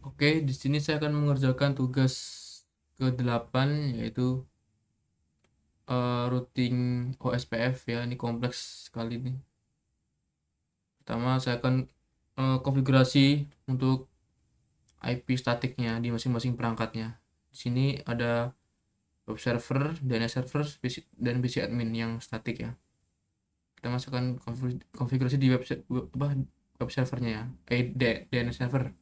Oke, di sini saya akan mengerjakan tugas ke-8 yaitu routing OSPF ya. Ini kompleks sekali nih. Pertama saya akan konfigurasi untuk IP statiknya di masing-masing perangkatnya. Di sini ada web server, DNS server, dan PC admin yang statik ya. Kita masukkan konfigurasi di web servernya ya. DNS server.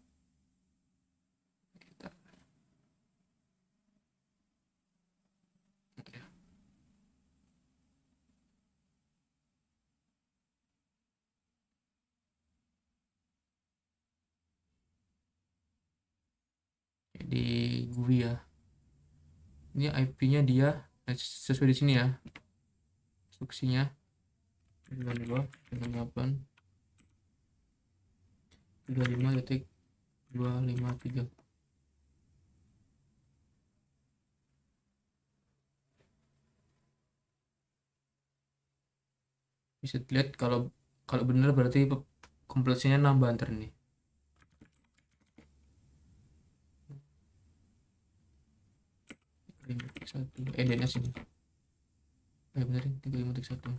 Di GUI ya. Ini IP-nya dia sesuai di sini ya. Instruksinya 92.38.35.253. Bisa dilihat kalau kalau benar berarti kompleksinya nambah antar nih. Satu DNS ini. Bener 35.1.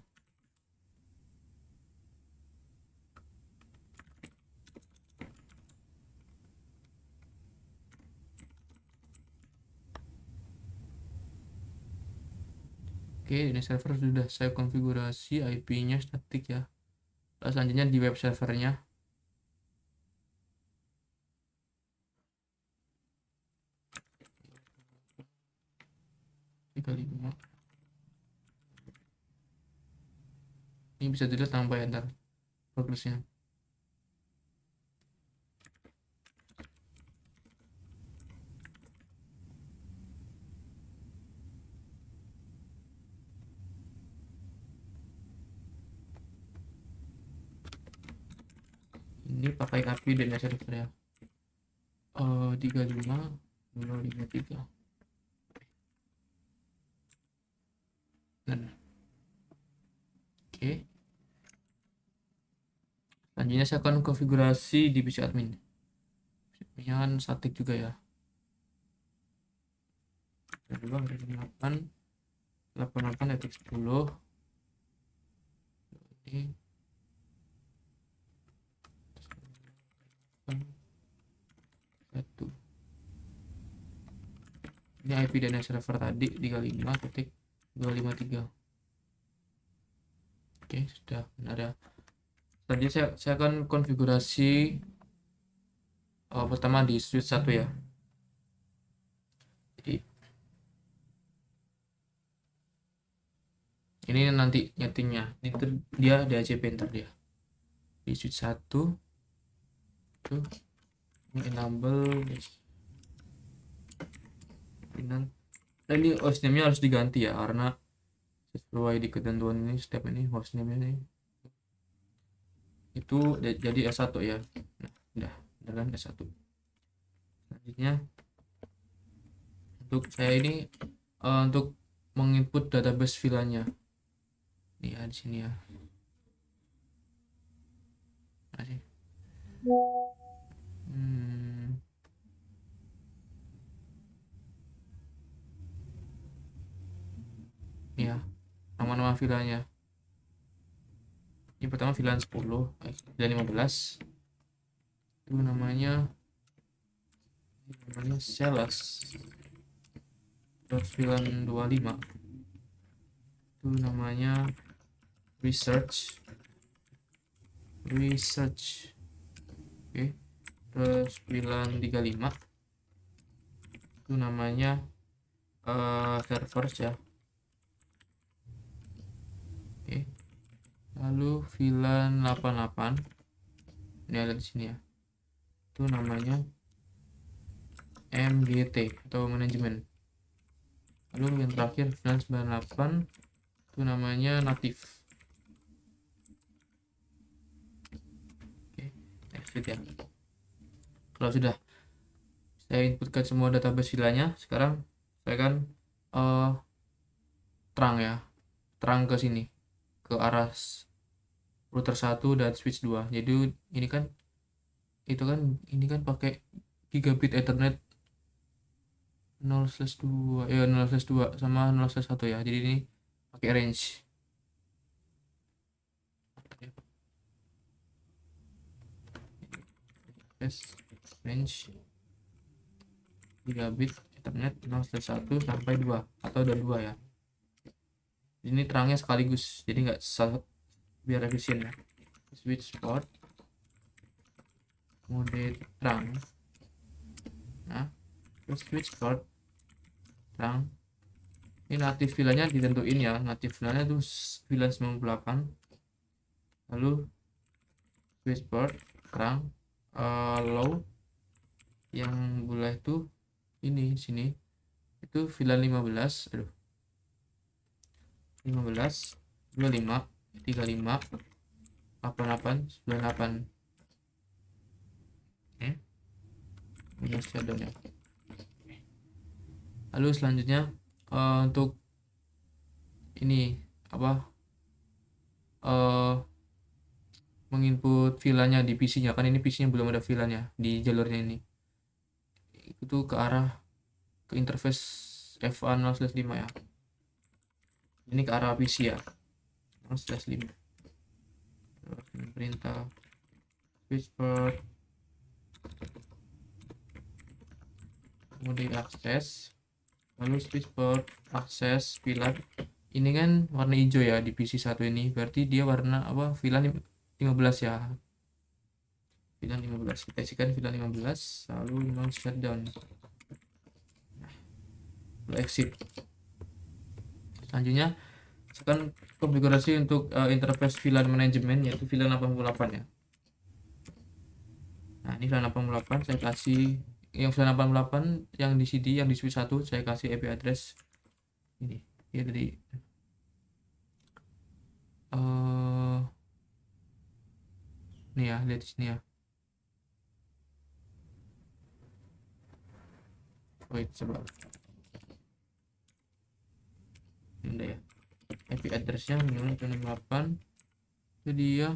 Oke, ini server sudah saya konfigurasi IP-nya statik ya. Lalu selanjutnya di web servernya 35. Ini bisa dilihat tambah ya ntar progresnya. Ini pakai API dan server ya. 35.053. Dan oke. Selanjutnya saya akan konfigurasi di PC admin. Ini kan statik juga ya. 88.10. Ini satu. Ini IP dan server tadi 35.253. Oke, sudah benar ya. Selanjutnya saya akan konfigurasi pertama di switch 1 ya. Jadi ini nanti nyetingnya. Ini dia DHCP ntar dia. Di switch 1 tuh ini enable nah, ini hostname-nya harus diganti ya karena sesuai di ketentuan ini step ini hostname ini itu jadi S1 ya. Nah, udah dengan S1. Selanjutnya untuk saya ini untuk menginput database vilanya nih ya di sini ya. Masih. Ya, nama-nama vilanya. Ini pertama villa 10, villa 15. Itu namanya Celas. Terus villa 25. Itu namanya Research. Oke. Terus villa 35. Itu namanya servers ya. Oke. Lalu VLAN 88. Ini ada di sini ya. Itu namanya MGT atau manajemen. Lalu yang terakhir VLAN 98 itu namanya native. Oke, exit ya. Kalau sudah saya inputkan semua database VLAN-nya, sekarang saya akan terang ya. Terang ke sini, ke arah router 1 dan switch 2. Jadi ini kan pakai gigabit Ethernet 0/2 ya, 0/2 sama 0/1 ya, jadi ini pakai range range gigabit Ethernet 0/1 sampai 2 atau ada 2 ya. Ini terangnya sekaligus jadi nggak biar efisien ya. Switch port mode terang, nah terus switch port terang. Ini native VLAN-nya ditentuin ya, native VLAN-nya tuh VLAN 98. Lalu switch port terang, low yang bola itu ini sini itu VLAN 15, 15 25 35 88 98. Shutdown ya. Lalu selanjutnya untuk ini apa menginput VLAN-nya di PC-nya, kan ini PC-nya belum ada VLAN-nya di jalurnya ini, itu ke arah ke interface FA0/5 ya, ini ke arah PC ya 0/5. Perintah switch port mode akses, lalu switch port akses VLAN. Ini kan warna hijau ya di PC 1 ini, berarti dia warna apa, VLAN 15 ya, VLAN 15. Kita isikan VLAN 15, lalu non shutdown, lalu exit. Selanjutnya sekarang konfigurasi untuk interface VLAN manajemen, yaitu VLAN 88 ya. Nah ini VLAN 88 saya kasih yang VLAN 88 yang di CD, yang di switch 1 saya kasih IP address ini ya dari nih ya, lihat di sini ya. Wait, coba ini ya, IP addressnya 88 itu dia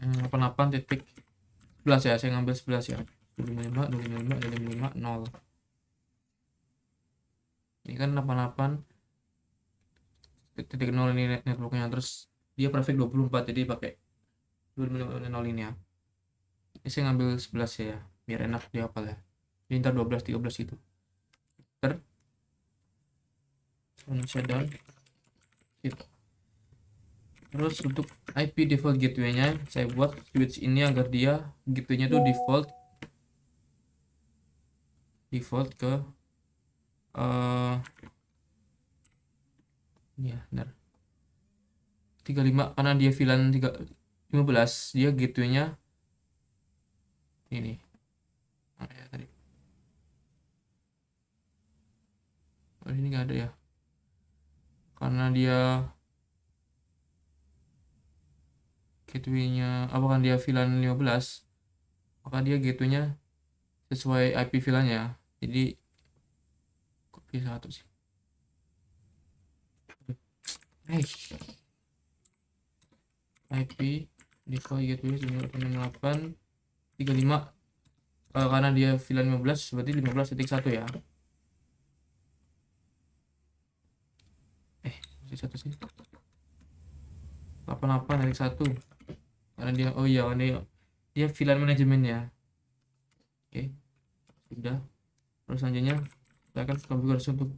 88.11 ya, saya ngambil 11 ya, 255 255 255 0. Ini kan 88.0 ini networknya, terus dia prefix 24 jadi pakai 255 ini ya. Ini saya ngambil 11 ya biar enak dihafal ya, jadi ntar 12 13 itu shutdown gitu. Terus untuk IP default gateway-nya saya buat switch ini agar dia gateway-nya tuh default ke ya benar 35, karena dia VLAN 15 dia gateway-nya ini ya tadi. Oh, ini nggak ada ya, karena dia gateway-nya apa kan dia VLAN 15, maka dia gateway-nya sesuai IP VLAN-nya, jadi copy satu sih. IP default gateway 98 35, karena dia VLAN 15 berarti 15.1 ya. Satu sih 88.1 karena dia, oh iya dia VLAN manajemen ya. Oke, sudah. Terus selanjutnya kita akan konfigurasi untuk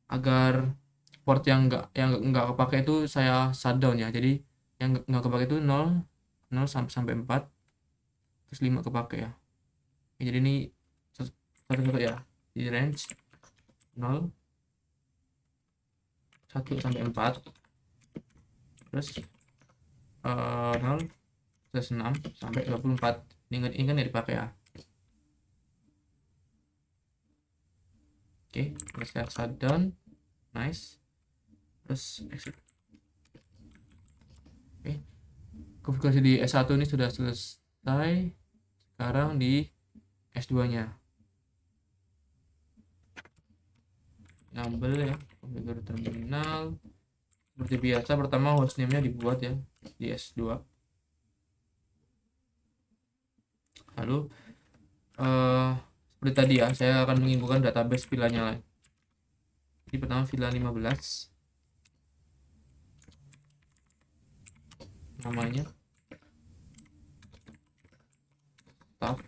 agar port yang enggak kepake itu saya shutdown ya, jadi yang enggak kepake itu 0 sampai 4, terus 5 kepake ya. Oke, jadi ini satu ya di range 0 1 sampai 4, terus 0 plus 6 sampai 24. Ini kan ya dipakai ya. Oke, terus saya shutdown, nice, terus exit. Oke, konfigurasi di S1 ini sudah selesai. Sekarang di S2 nya nambel ya, konfigur terminal seperti biasa. Pertama hostname nya dibuat ya di S2, Lalu seperti tadi ya, saya akan menginfokan database VLAN-nya lah. Jadi pertama VLAN 15, namanya staff.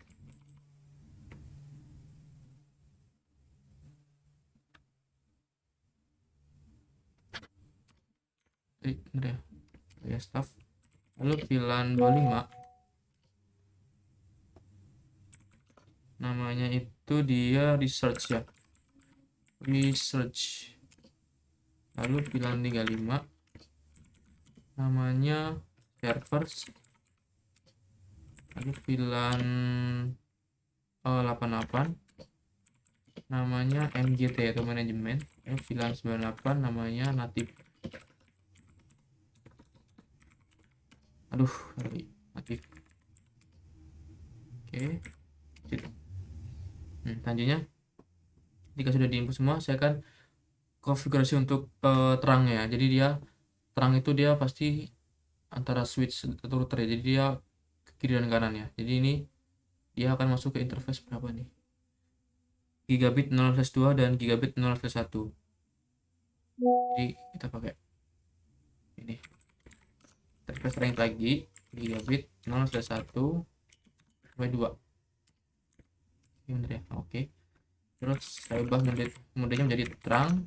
Bener ya, staff. Lalu VLAN 25, namanya itu dia research ya, research. Lalu VLAN 35, namanya servers. Lalu VLAN 88, namanya MGT atau manajemen. Lalu VLAN 98, namanya native. Aduh, native. Oke. Selanjutnya jika sudah diinput semua, saya akan konfigurasi untuk terang ya. Jadi dia terang itu dia pasti antara switch atau router ya. Jadi dia ke kiri dan kanan ya. Jadi ini dia akan masuk ke interface berapa nih? Gigabit 0/2 dan gigabit 0/1. Jadi kita pakai ini. Interface range lagi gigabit 0/1 sampai 2. Ini bener ya. Oke. Terus saya ubah modenya menjadi terang.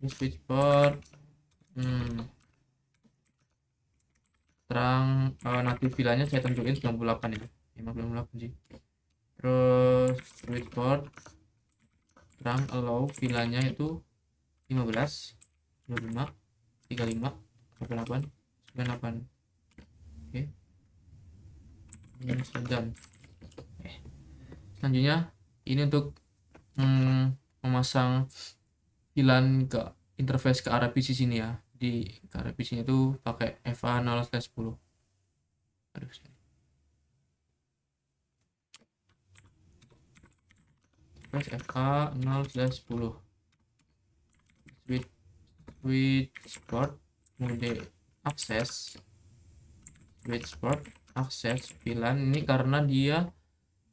Ini switch port terang native VLAN-nya saya tentuin 98 ya. 58 sih. Terus switch port terang allow VLAN-nya itu 15, 25, 35, 88, 98. Oke. Ini sedang. Selanjutnya ini untuk memasang VLAN ke interface ke arah PC sini ya. Di ke arah PC-nya itu pakai FA0/10. Aduh, FA0/10 switch port mode akses switch port akses VLAN ini karena dia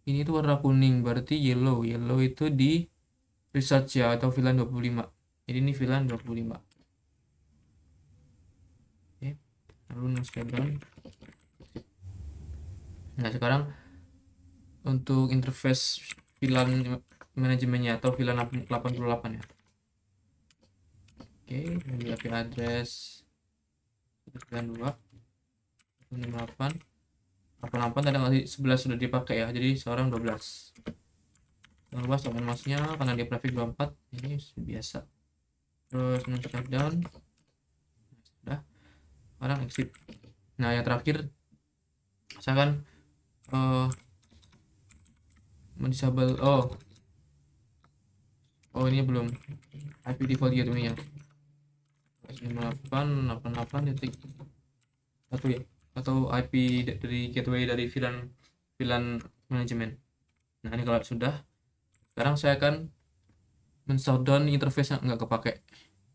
ini tuh warna kuning, berarti yellow itu di research ya, atau VLAN 25. Jadi ini VLAN 25. Oke. Lalu step down. Nah sekarang untuk interface VLAN manajemennya atau VLAN 88 ya. Oke, ini IP address 92 68 tadi masih 11 sudah dipakai ya, jadi sekarang 12. Jangan lupa sama masnya karena dia prefix 24, ini biasa. Terus shut down. Sudah. Sekarang exit. Nah yang terakhir saya akan mendisable ini belum IP default gateway nya 58.88.1 ya, atau IP dari gateway dari VLAN manajemen. Nah ini kalau sudah, sekarang saya akan men-shutdown interface yang nggak kepake,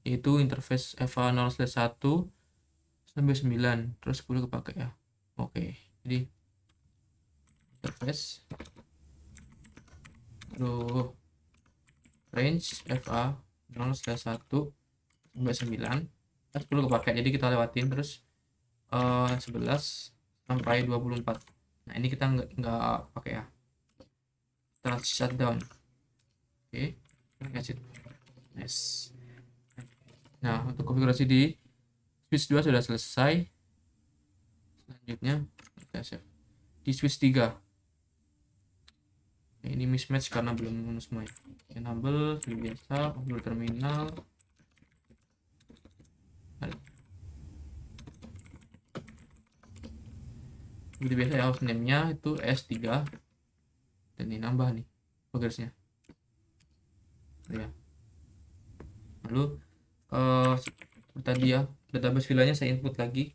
yaitu interface FA0/1 sampai 9, terus 10 kepake ya. Oke, jadi interface range FA0/1 sampai 9, 10 kepake, jadi kita lewatin terus 11 sampai 24. Nah ini kita nggak pakai ya, kita shutdown. Oke, exit. Yes. Nah untuk konfigurasi di switch 2 sudah selesai. Selanjutnya kita save di switch 3. Nah, ini mismatch karena belum semua ya. Enable seperti biasa, configure terminal. Seperti biasa ya, host name-nya itu S3 dan ini nambah nih progressnya ya. Lalu seperti tadi ya, database VLAN-nya saya input lagi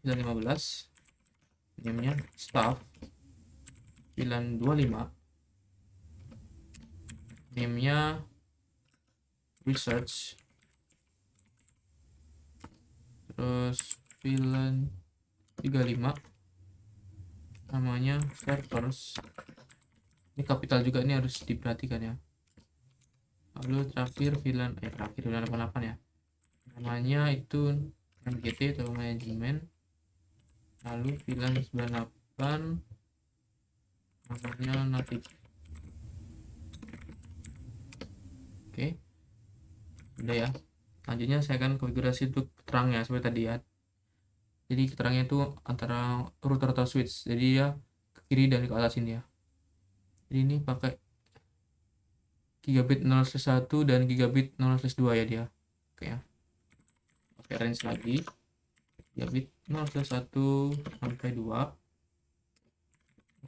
VLAN 15, name-nya staff, VLAN 25, name-nya research, terus VLAN 35, namanya servers. Ini kapital juga, ini harus diperhatikan ya. Lalu terakhir VLAN 88 ya, namanya itu MGT atau manajemen. Lalu VLAN 98 namanya native. Oke, udah ya. Selanjutnya saya akan konfigurasi untuk keterangannya seperti tadi ya. Jadi keterangannya itu antara router atau switch, jadi ya ke kiri dan ke atas ini ya. Jadi ini pakai gigabit 0/1 dan gigabit 0/2 ya dia. Oke ya. Pakai range lagi gigabit 0/1 sampai 2.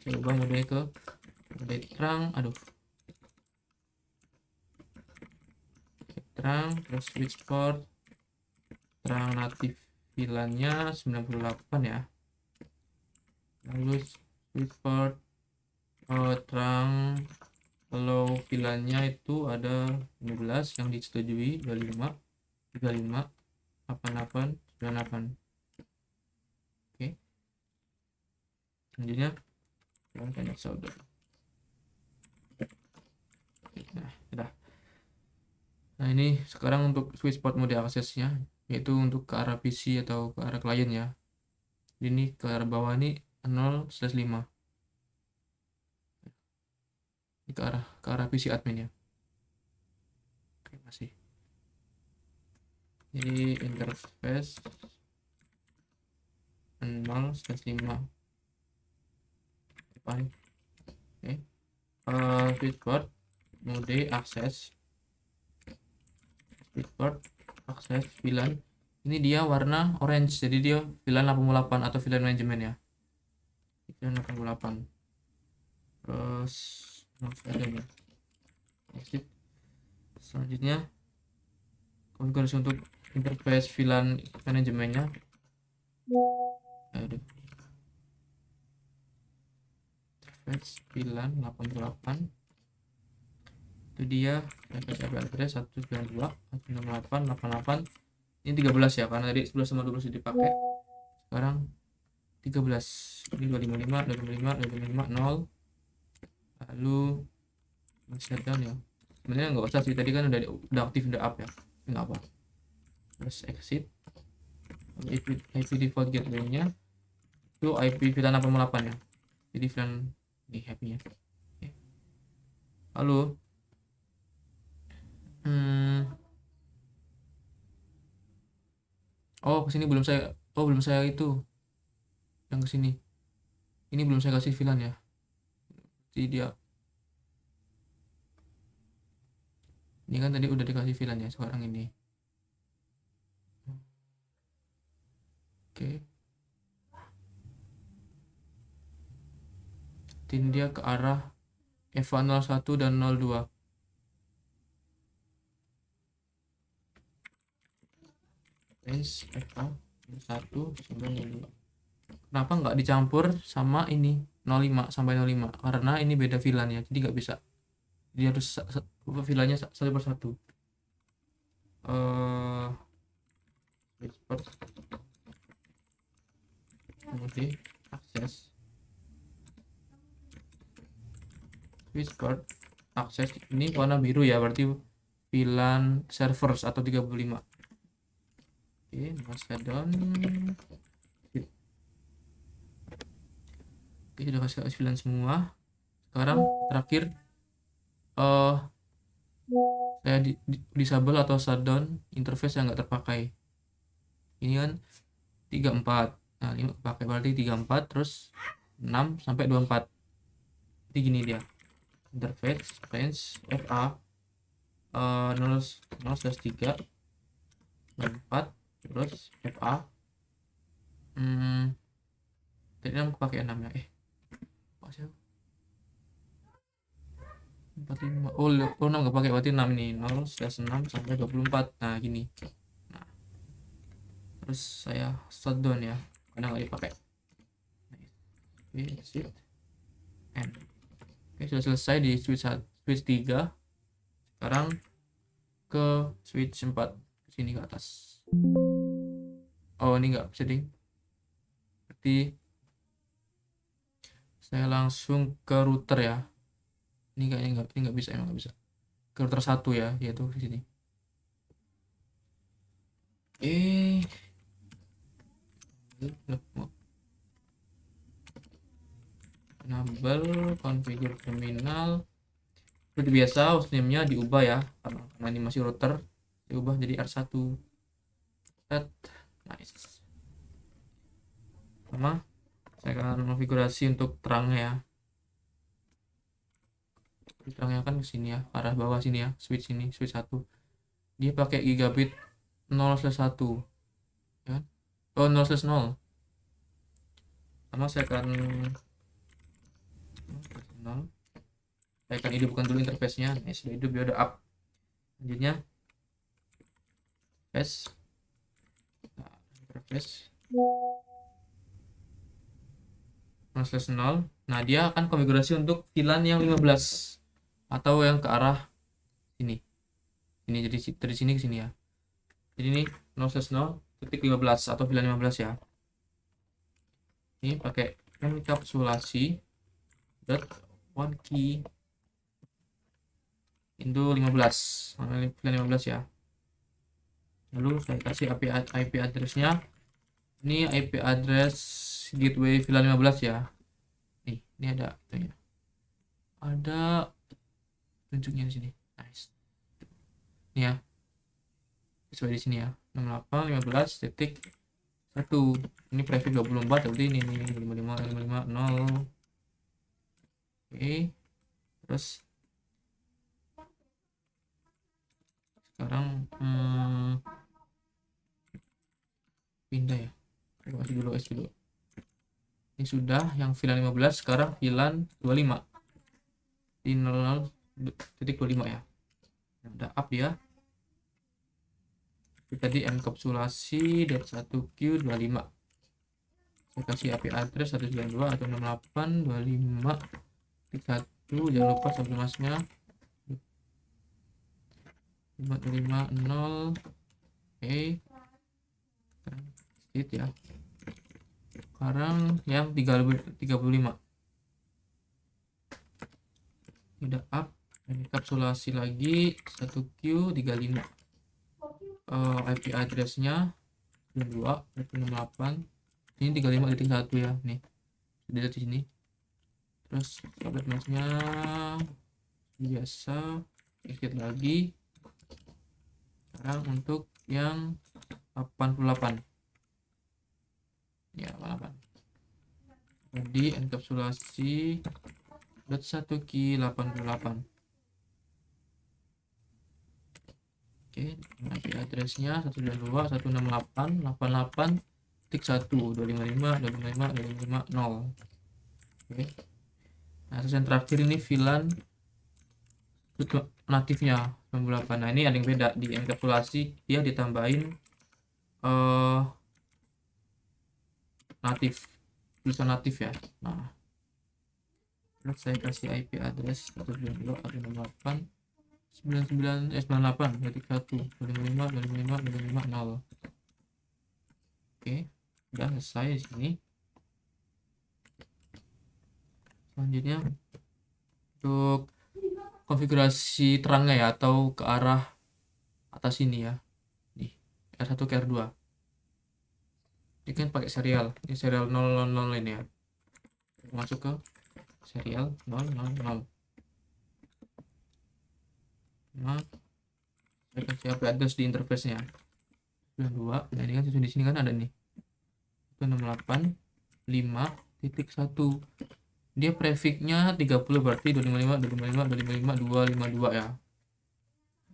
Saya ubah modenya ke mode terang. Terang, terus switch port terang natif VLAN-nya 98 ya. Lalu switch port terang kalau VLAN-nya itu ada 15 yang disetujui, 25, 35, 88, 98. Oke. Selanjutnya kita connect solder. Nah, udah. Nah, ini sekarang untuk switch port mode aksesnya, yaitu untuk ke arah PC atau ke arah klien ya. Ini ke arah bawah ini 0/5. Ini ke arah PC admin ya. Oke, masih. Jadi interface 0/5. Oke. Switch port mode akses. Switch port akses VLAN. Ini dia warna orange, jadi dia VLAN 88 atau VLAN manajemen ya. VLAN 88. Terus ada exit. Selanjutnya konfigurasi untuk interface VLAN manajemennya. Aduh. Interface VLAN 88. Itu dia IP address 192.168.88. Ini 13 ya, karena tadi 11 sama 12 dipakai. Sekarang 13. Ini 255, 255, 255, 0. Lalu shutdown ya. Sebenarnya nggak usah sih, tadi kan udah aktif, udah up ya. Nggak apa. Terus exit. IP default gateway-nya itu IP VLAN 88 ya. Jadi VLAN ini IP-nya. Oke. Lalu kesini belum saya itu yang kesini. Ini belum saya kasih VLAN ya. Jadi dia ini kan tadi udah dikasih VLAN ya, sekarang ini. Oke. Tin dia ke arah EVA 01 dan 02. Range EVA 01 sampai 02. Kenapa nggak dicampur sama ini 05 sampai 05? Karena ini beda VLAN ya, jadi nggak bisa. Jadi harus VLAN-nya satu persatu. Export mode akses switch port akses ini warna biru ya, berarti VLAN servers atau 35. Oke, Mastodon. Oke, sudah kasih VLAN semua. Sekarang terakhir saya disable atau shutdown interface yang nggak terpakai. Ini kan 34. Nah, 5 pakai berarti 34 terus 6 sampai 24. Jadi gini dia. Interface range FA 0/3 4 terus FA tadi 6 pakai 6 ya. Kok sih 45. Oh 6 nggak pakai, berarti 6 nih. 0/6 sampai 24. Nah, gini. Nah, terus saya shutdown ya, karena nggak dipakai. Oke, exit N. Oke, sudah selesai di switch 3. Sekarang ke switch 4, sini ke atas. Oh, ini nggak bisa ding. Berarti Saya langsung ke router ya. Ini kayaknya nggak bisa, emang nggak bisa. Ke router 1 ya, yaitu di sini. Enable configure terminal. Seperti biasa hostname-nya diubah ya, karena ini masih router, diubah jadi R1. Set. Nice. Sama saya akan konfigurasi untuk terangnya ya. Terangnya kan ke sini ya, arah bawah sini ya, switch sini, switch 1. Dia pakai gigabit 0/1 ya. Oh, 0/0. Sama saya akan hidupkan dulu interface-nya. Ini sudah hidup, dia udah up. Selanjutnya interface. Nah, interface 0/0. Nah, dia akan konfigurasi untuk VLAN yang 15 atau yang ke arah sini. Ini jadi dari sini ke sini ya. Jadi ini 0/0.15 atau VLAN 15 ya. Ini pakai enkapsulasi dot one key into 15 VLAN 15 ya. Lalu saya kasih IP address-nya. Ini IP address gateway VLAN 15 ya. Ini ada itunya. Ada tunjuknya di sini. Nice. Ini ya. Sesuai di sini ya. 68.15.1. Ini prefix 24 berarti ini 55.0. Oke. Terus sekarang pindah ya. Kasih dulu S dulu. Ini sudah yang VLAN 15, sekarang VLAN 25 di 00.25 ya. Udah up ya. Tadi enkapsulasi .1Q25. Saya kasih IP address 192 atau 68.25.1. Jangan lupa submasnya 550. Oke. Sedikit ya. Sekarang yang 35. Udah up. Enkapsulasi lagi 1Q35. IP address-nya 2.168. Ini 35.1 ya, nih sudah di sini. Terus subnetnya biasa, sedikit lagi. Sekarang untuk yang 88 ya, 88. Jadi enkapsulasi .1Q88. Oke, IP address-nya 192.168.1.255.255.255.0. Oke. Nah, terus yang terakhir ini VLAN natifnya 68. Nah, ini ada yang beda di enkapsulasi, dia ditambahin natif, tulisan natif ya. Nah, terus saya kasih IP address 192.168.98.1.255.255.255.0. Oke, udah selesai di sini. Selanjutnya untuk konfigurasi terangnya ya, atau ke arah atas ini ya. Nih, R1 ke R2. Ini kan pakai serial. Ini serial 000 ini ya. Masuk ke serial 000. Nah, saya kasih IP address di interface-nya. 92. Nah, ini kan di sini kan ada nih. 685.1. Dia prefix-nya 30, berarti 255.255.255.252 ya.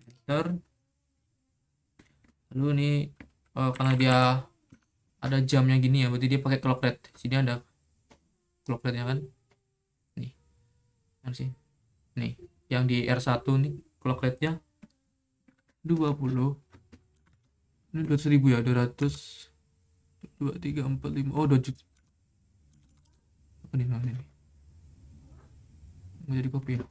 Enter. Lalu ini karena dia ada jamnya gini ya, berarti dia pakai clock rate. Sini ada clock rate-nya kan. Nih. Mana sih? Nih, yang di R1 nih clock rate-nya 20. Ini 200.000 ya, 200 2345. Oh, 2 juta. Apa nih namanya nih? Mau jadi kopi ya.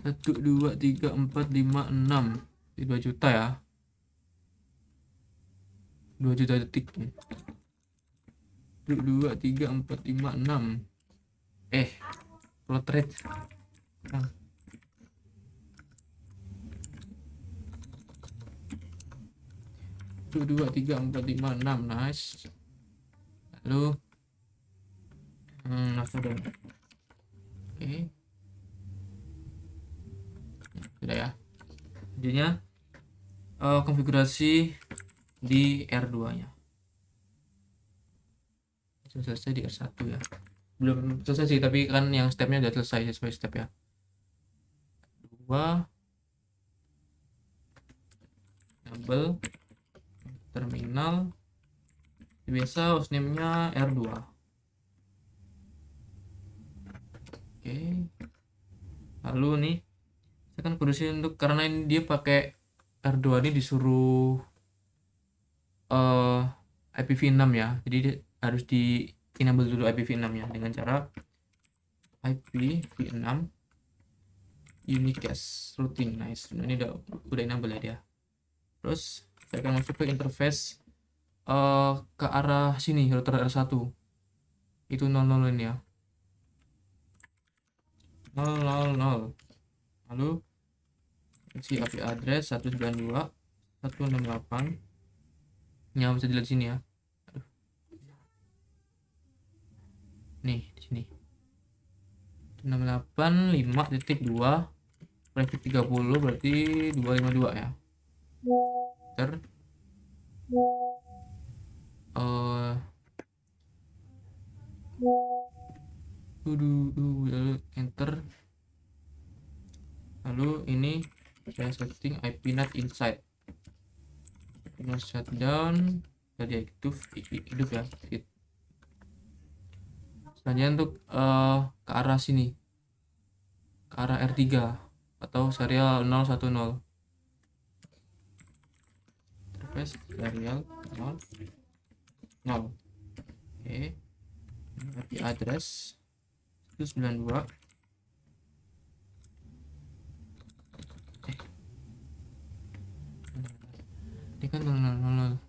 1 2 3 4 5 6 2 juta ya. 2 juta detik. 2 3 4 5 6. Plot rate. Nah, 2 3 4 5 6. Nice. Lalu langsung dong. Oke. Sudah ya. Jadinya konfigurasi di R2 nya sudah selesai. Di R1 ya belum selesai sih, tapi kan yang stepnya udah selesai sesuai step ya. 2 double terminal biasa, hostname nya R2. Oke. Lalu nih saya kan kudusin untuk, karena ini dia pakai R2 ini disuruh IPv6 ya, jadi dia harus di enable dulu IPv6 ya dengan cara IPv6 unicast routing. Nice. Nah, ini udah enable ya dia. Terus saya akan masuk ke interface ke arah sini, router R1 itu 00 ini ya, 000. Lalu isi IP address 192.168 yang bisa dilihat sini ya. Aduh. Nih di sini 685.2 prefix 30 berarti 252 ya. Enter. Lalu enter. Lalu ini saya setting IP NAT inside. Ini shutdown tadi hidup ya. Selanjutnya untuk ke arah sini, ke arah R3 atau serial 010. Interface serial 00. Oke. IP address 192. Ini kan 000.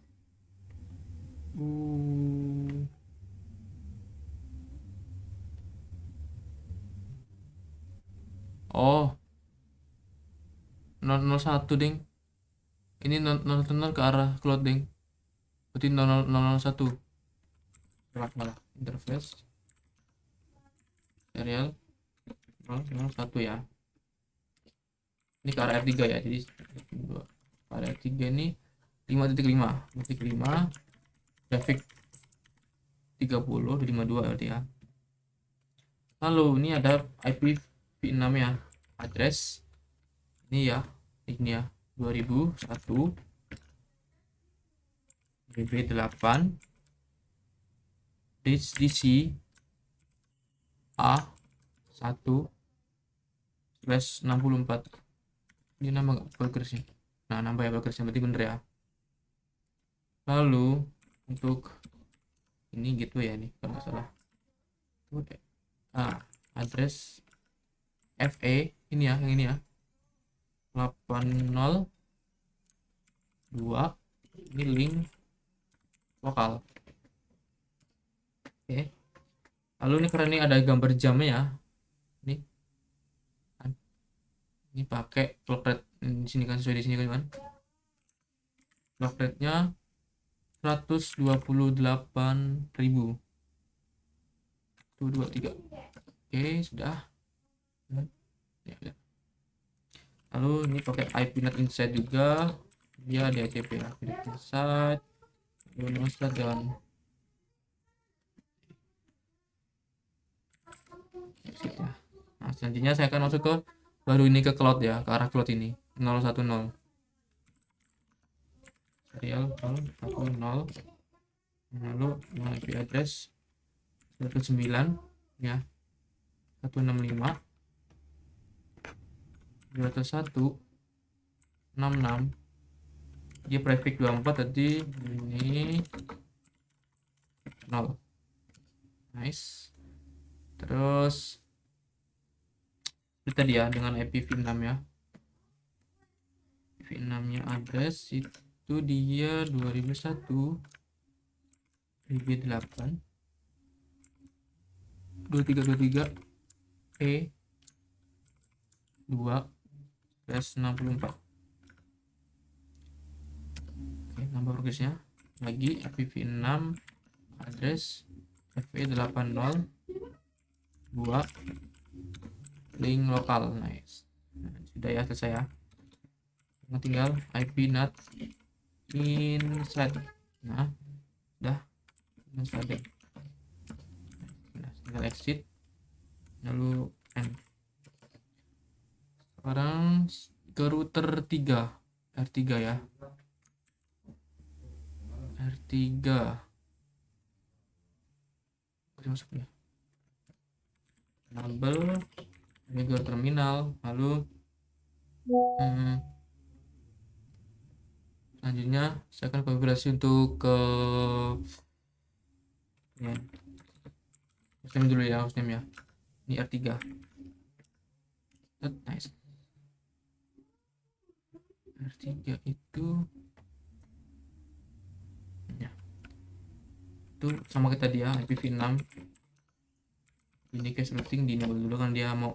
Oh, 001 ding. Ini 001 ke arah cloud ding. Berarti 001. Salah. Interface serial 001 ya. Ini ke arah R3 ya. Jadi area R3 ini 5.5 traffic 30 di 52 berarti ya. Lalu ini ada IPv6 ya, address ini ya, 2001 BB8 DC A1/64. Ini nama burger sih. Nah, nambah ya burger berarti bener ya. Lalu untuk ini gitu ya, nih kalau nggak salah. Address FE ini ya, yang ini ya, 802. Ini link lokal. Oke. Lalu ini karena ini ada gambar jamnya ya, ini pakai clock rate di sini kan, sesuai di sini kan. Clock rate-nya 128.000. 123. Oke, sudah. Ya. Lalu ini pakai IP NAT inside juga. Dia DHCP ya. Inside. Dan nah, selanjutnya saya akan masuk ke baru ini, ke cloud ya, ke arah cloud ini 010. Serial 010. Lalu IP address 19 ya, 165 201.66. dia prefix 24 tadi, ini 0. Nice. Terus itu tadi ya dengan IPv6 ya, IPv6 nya address itu dia 2001 DB8 2323 E 2/64. Oke, nambah progresnya lagi IPv6 address FE80 2 link lokal. Nice. Nah, sudah ya, selesai ya. Tinggal IP NAT inside. Nah, udah inside. Nah, tinggal exit lalu end. Sekarang ke router 3 R3 ya. R3 masuk ya. Enable Mega terminal, lalu selanjutnya saya akan konfigurasi untuk ke ya, hostname dulu ya, hostname ya. Ini R3. Nice. R3 itu ya. Itu sama kita dia IPv6. Ini case routing di enable dulu kan dia mau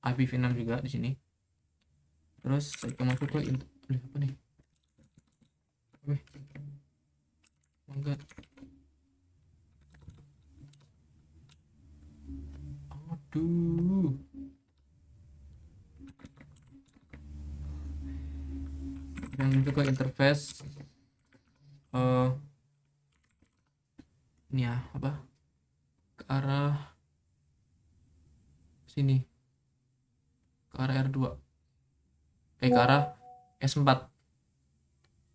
IPv6 juga di sini. Terus saya masuk ke apa nih? Enggak. Aduh. Yang juga interface ini ya, apa? Ke arah sini. Ke arah R2. Ke arah S4.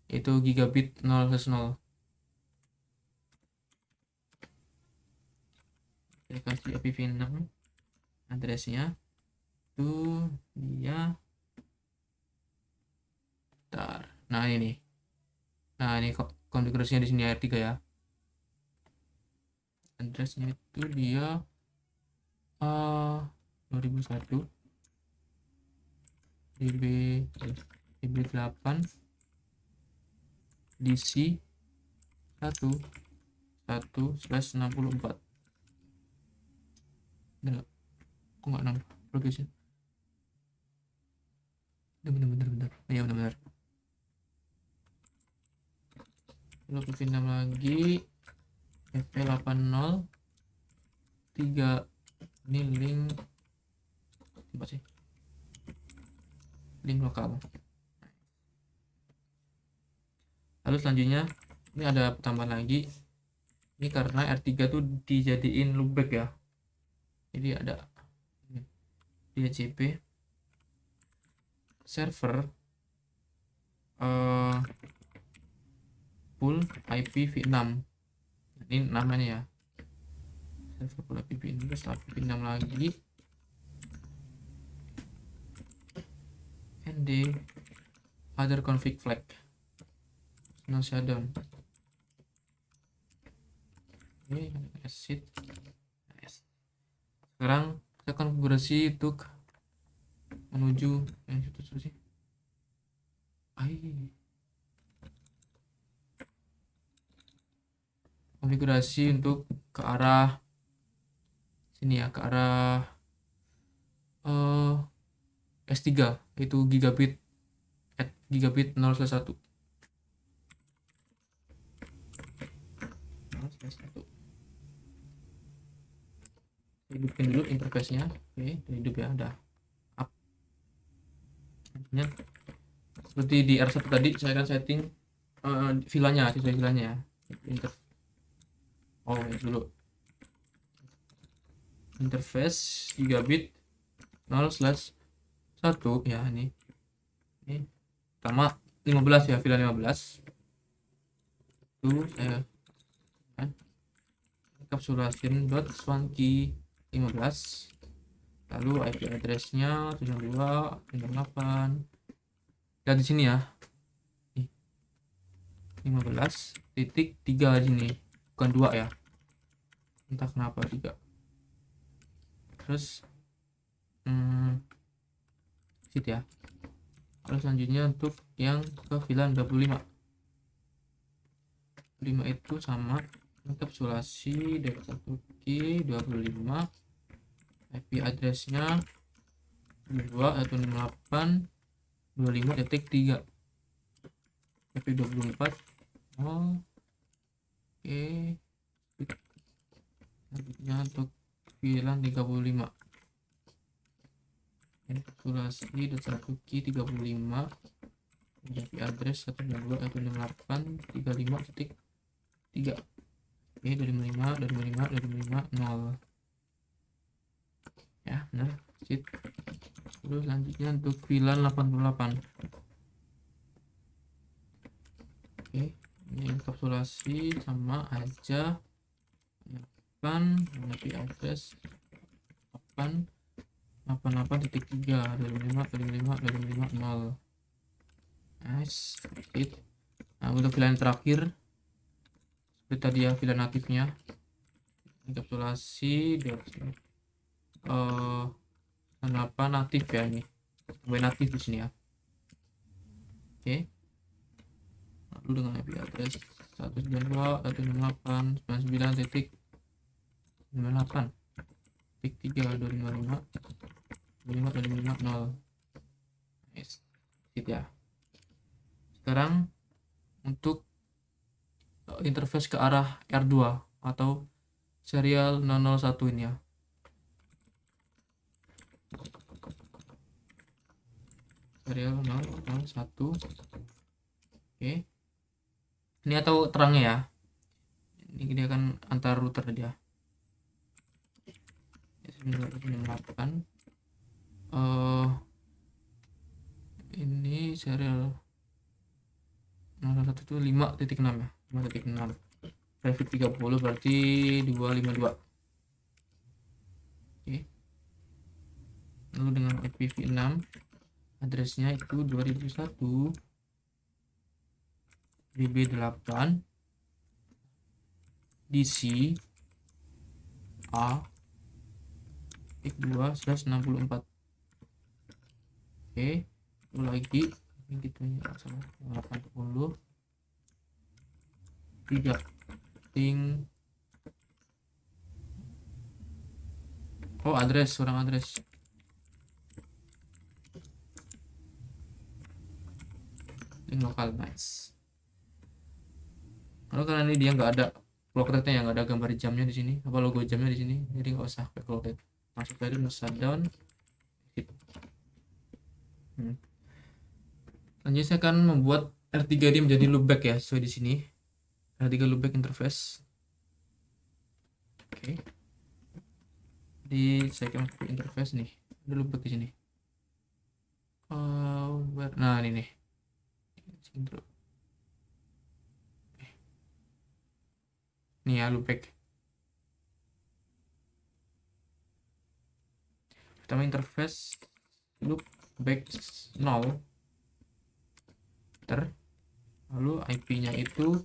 Itu gigabit 0/0. Saya kasih IPv6 addressnya itu dia. Bentar. Nah ini konfigurasinya di sini R3 ya. Addressnya itu dia 2001 DB8 DC 1/64. Bener, kok nggak nambah progresnya? Bener. Ya bener. Lalu ke 6 lagi FE80 3. Ini link apa sih? Link lokal. Lalu selanjutnya ini ada tambahan lagi. Ini karena R3 tuh dijadiin loopback ya. Jadi ada DHCP server full IPv6. Ini namanya ya. Server full IPv6 terus IPv6 lagi. ND other config flag. No shutdown. Ini exit. Nice. Sekarang kita konfigurasi untuk menuju yang situ sih. Konfigurasi untuk ke arah sini ya, ke arah S3 itu gigabit 0/1. Hidupin dulu interface-nya. Oke, hidup ya, udah up. Seperti di R1 tadi saya akan setting vilanya, sesuai vilanya ya. Dulu interface gigabit 0/1 ya. Ini pertama 15 ya, villa 15 itu saya encapsulation.swanky 15, lalu IP address-nya 72.8 dan di sini ya 15.3 di sini, bukan 2 ya, entah kenapa 3. Terus sit ya, Terus selanjutnya untuk yang ke VLAN 25 itu sama enkapsulasi dari 1K 25, IP addressnya 2.168.25.3, IP 24. Oke, selanjutnya untuk VLAN 35 enkapsulasi dari 1K 35, IP address 192.168.35.3. Oke, 255 0 ya, benar. Sip. Terus selanjutnya untuk VLAN 88. Oke, ini enkapsulasi sama aja kan, IP address 888.3 255 0. Nice. Sip. Nah, untuk VLAN terakhir seperti tadi ya, VLAN natifnya enkapsulasi dari kenapa natif ya, ini natif di sini ya. Oke, lalu dengan IP address 192.168.99.3 0. Nice. Gitu ya. Sekarang untuk interface ke arah R2 atau serial 001 ini ya. Serial 001. Oke. Ini atau terangnya ya. Ini dia kan antar router dia. 908. Ini serial 01 itu 5.6 ya. 5.6. Traffic 30 berarti 252. Oke. Lalu dengan IPv6 addressnya itu 2001 DB8 DC A 2/64. Oke, itu lagi gitu ya, sama 80 3 ting. Oh, orang address. Link lokal, nice. Lalu karena ini dia nggak ada clock rate-nya, yang nggak ada gambar jamnya di sini, apa logo jamnya di sini, jadi nggak usah pakai clock rate. Masuk tadi shutdown. Lanjut saya akan membuat R3 ini menjadi loopback ya, sesuai di sini. R3 loopback interface. Oke. Di saya akan pakai interface nih. Ada loopback di sini. Nah, ini nih. Nih ya, loopback. Pertama interface loopback 0. Lalu IP-nya itu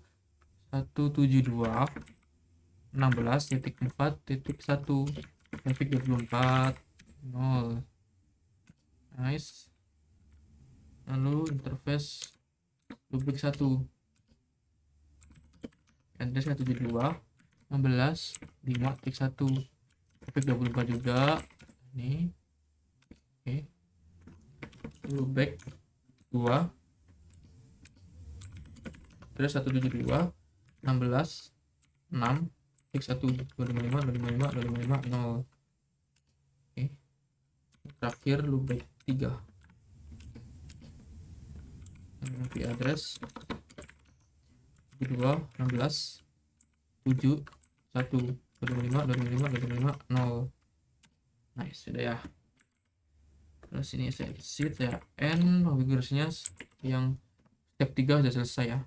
172.16.4.1 traffic 24 0. Nice. Lalu interface loopback 1 address 172.16.5.1 traffic 24 juga ini. Oke, loopback 2 address 172.16.6.1 0. Oke, terakhir loopback 3 IP address 2.16.7.1.25.25.25.0. Nice, sudah ya. Terus ini saya exit, saya end configurasinya yang step 3 sudah selesai ya.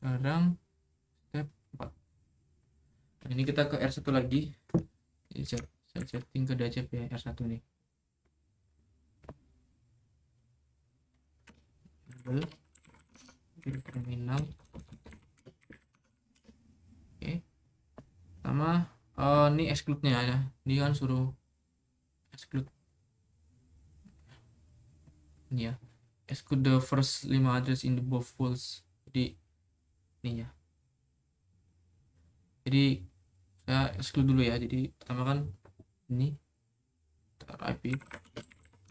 Sekarang step 4. Nah, ini kita ke R1 lagi. Ini saya setting ke DHCP R1 nih. Terminal. Oke. Pertama ini exclude-nya ya. Ini kan suruh exclude. Ini ya. exclude the first 5 address in the above pools. Jadi ini ya. Jadi saya exclude dulu ya. Jadi pertama kan ini IP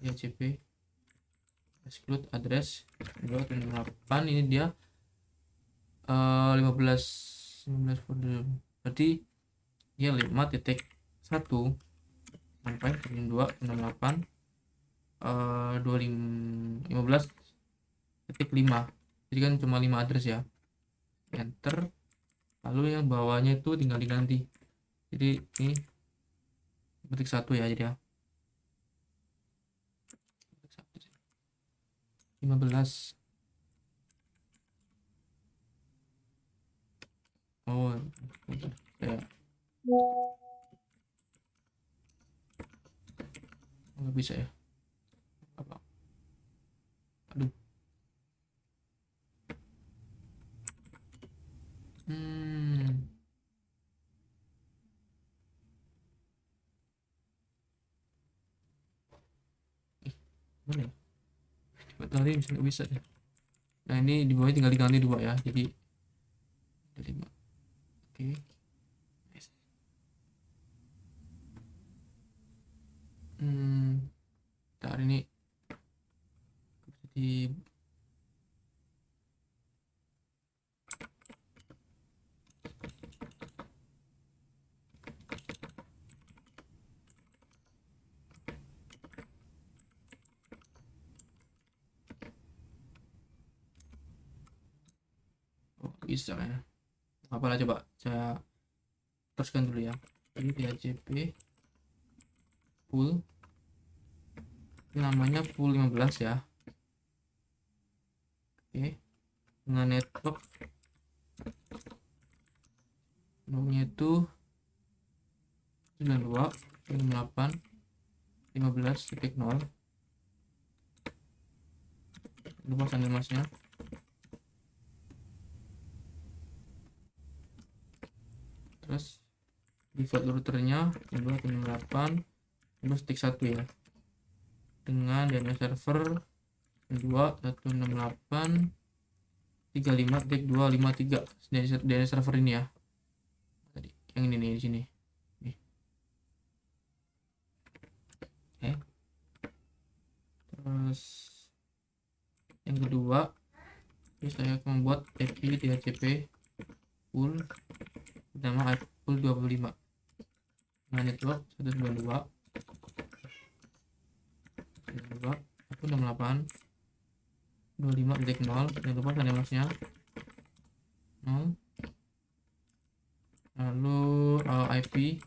DHCP exclude address 2.8, ini dia 15 folder, berarti dia 5.1 sampai 2.68 15.5, jadi kan cuma 5 address ya. Enter, lalu yang bawahnya itu tinggal diganti, jadi ini ketik 1 ya, jadi ya 15. Oh ya, nggak bisa ya, apa, aduh. Mana ya, tadi bisa nggak bisa ya. Nah ini di bawah tinggal diganti 2 ya, jadi 5. Oke. Nice. Ntar ini di bisa ya, apalah, coba saya teruskan dulu ya. Jadi DHCP pool, namanya pool 15 ya. Oke, dengan network nomornya itu 92.68.15.0, lupa sandi masnya. Terus default routernya 2.68.1 ya, dengan DNS server 2.168.35.253 DNS server ini ya, tadi yang ini nih, di sini nih. Terus yang kedua, saya membuat IP DHCP pool pertama, IP pool 25 dengan network 192.168.25.0, jangan lupa sandi masnya 0. Lalu IP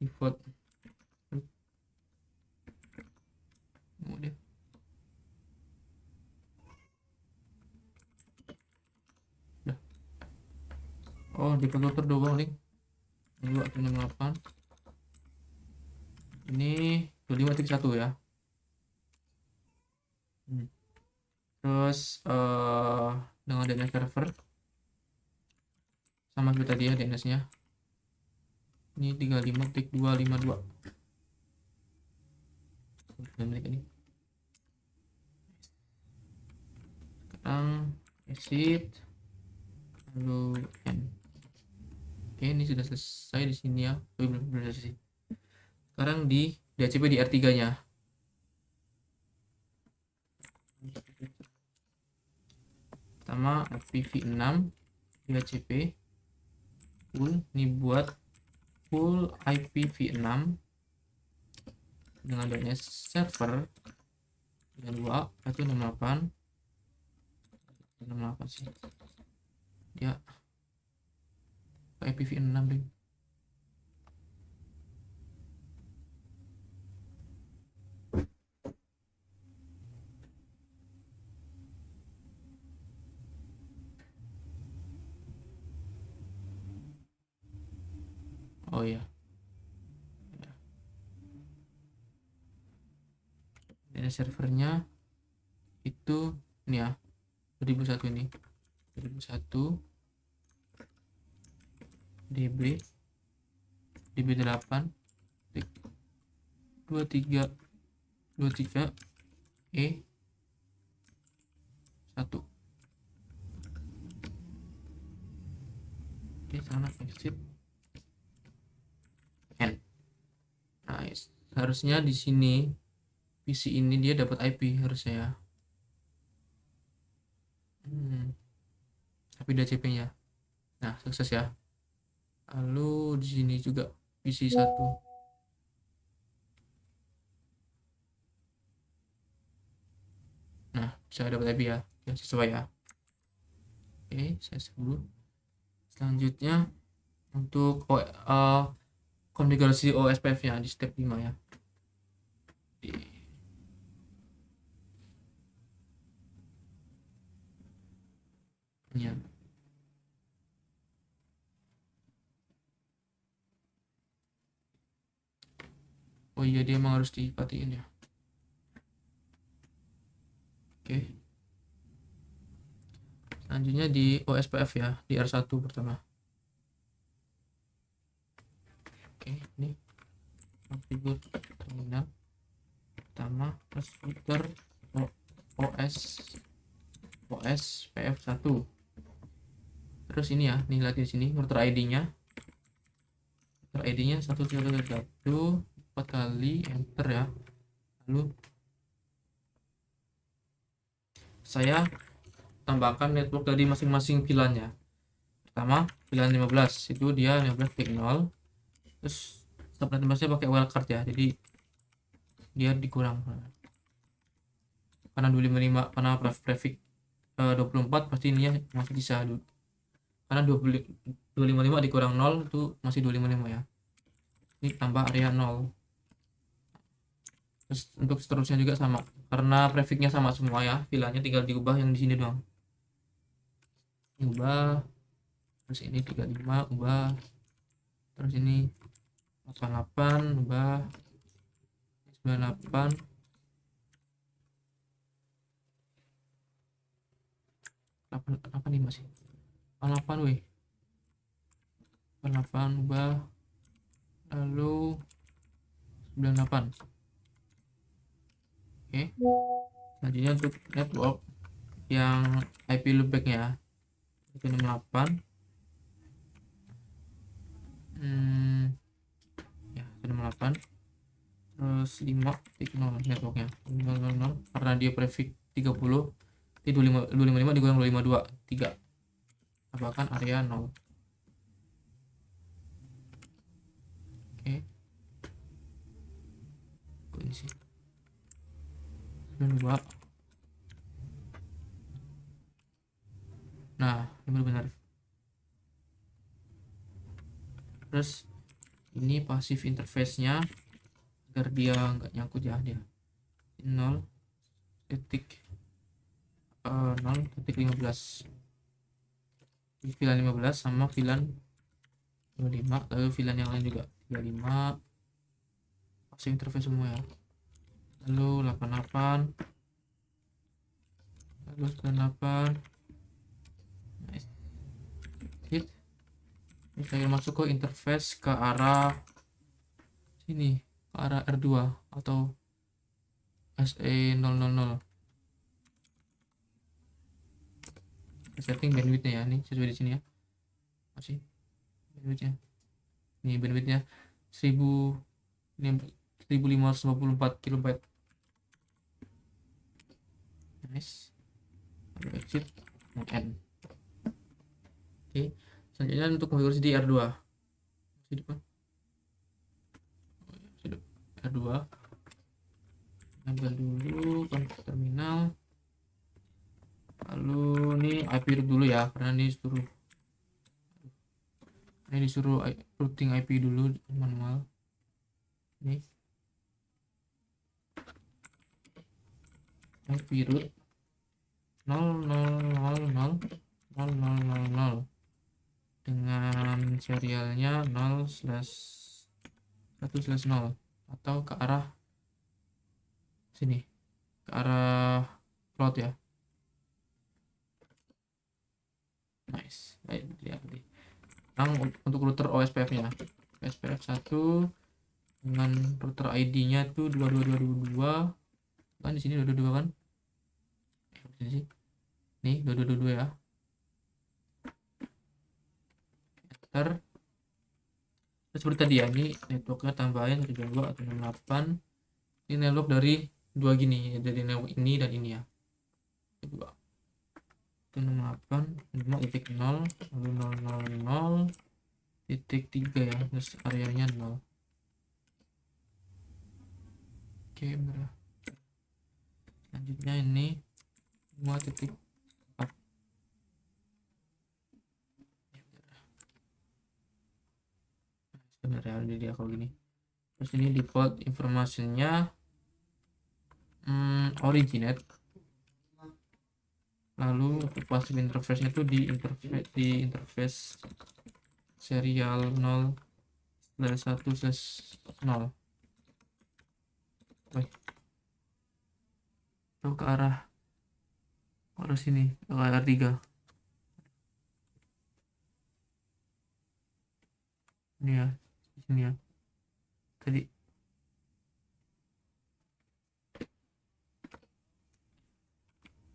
default kemudian default router doang link 2.68, ini 25.1 ya. Terus dengan DNS server sama seperti tadi ya, DNS nya ini 35.252 ini. Sekarang exit, lalu end. Oke, ini sudah selesai di sini ya. Belum selesai. Sekarang di DHCP di R3 nya. Pertama IPv6 DHCP pool, ini buat pool IPv6 dengan DNS server dengan 2.168 sih ya, IPv6 deh. Oh ya, DNS servernya itu ini ya, 2001 ini 2001 DB 8 23 E 1. Oke, sana exit N. Nice. Harusnya di sini PC ini dia dapat IP harusnya ya. Tapi udah CP-nya. Nah, sukses ya. Lalu di sini juga PC 1. Nah, bisa dapat IP ya. Ya, sesuai ya. Oke, saya sebut. Selanjutnya untuk konfigurasi OSPF-nya di step 5 ya. Ya. Oh iya, dia emang harus dipatiin ya. Oke. Selanjutnya di OSPF ya, di R1 pertama. Oke, ini konfigur terminal pertama plus router OSPF1. Terus ini ya, nih lihat di sini router ID-nya. Router ID-nya 1 4 kali enter ya. Lalu saya tambahkan network dari masing-masing VLAN-nya. Pertama, VLAN 15 itu dia 15 pik 0. Terus subnet 15-nya pakai wildcard ya. Jadi dia dikurang. Karena 255 karena prefix 24 pasti ininya masih bisa. Karena 255 dikurang 0 itu masih 255 ya. Ini tambah area 0. Terus untuk seterusnya juga sama. Karena prefixnya sama semua ya. VLAN-nya tinggal diubah yang di sini doang. Ubah. Terus ini 35 ubah. Terus ini 88 ubah. 98 8 nih masih 88 weh 88 ubah lalu 98. Oke, selanjutnya untuk network yang IP loopback ya itu 68 ya 68 terus 5.0 networknya 000 karena dia prefix 30 itu 255 dikurang 252 3 tambahkan area 0. Oke, ini sih 92. Nah, ini benar-benar. Terus ini pasif interface-nya agar dia nggak nyangkut ya, dia 0.15 VLAN 15 sama VLAN 25 lalu VLAN yang lain juga 35 pasif interface semua ya. Lalu 88 lalu 98. Nice. Hit. Ini saya masuk ke interface ke arah sini, ke arah R2 atau SE000. Setting bandwidthnya ya, ini sesuai di sini ya. Masih bandwidthnya. Ini bandwidthnya 1554 KB. Nice. Lalu exit N. Oke, selanjutnya untuk konfigurasi di R2. Masih depan. R2. Ambil dulu konfig terminal. Lalu ini IP root dulu ya, karena ini disuruh routing IP dulu manual. Ini IP root 0000000 dengan serialnya 0/1/0 atau ke arah sini, ke arah plot ya. Nice. Baik, lihat nih. Untuk router OSPF-nya. OSPF 1 dengan router ID-nya tuh 2222. Kan di sini 22 kan? Di sini sih. nih 2222 ya, enter. Terus seperti tadi ya, ini networknya tambahin 122 atau 68. Ini network dari dua gini, dari network ini dan ini ya, kedua 168 5.0 lalu 000.3 ya, terus areanya 0. Oke, benar. Selanjutnya ini 5.4. Sebenarnya ini dia kalau gini. Terus ini default informationnya originate. Lalu untuk passive interface-nya itu di interface serial 0/1/0. Wih, itu ke arah sini, ke arah 3. Ini ya, di sini ya. Tadi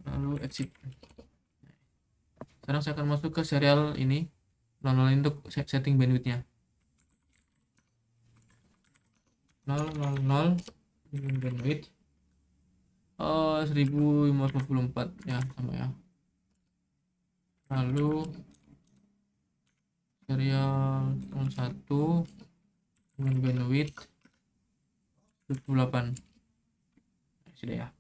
lalu exit. Sekarang saya akan masuk ke serial ini, untuk setting bandwidthnya 000 bandwidth 1544 ya, sama ya. Lalu serial 01 dengan bandwidth 28 sudah ya.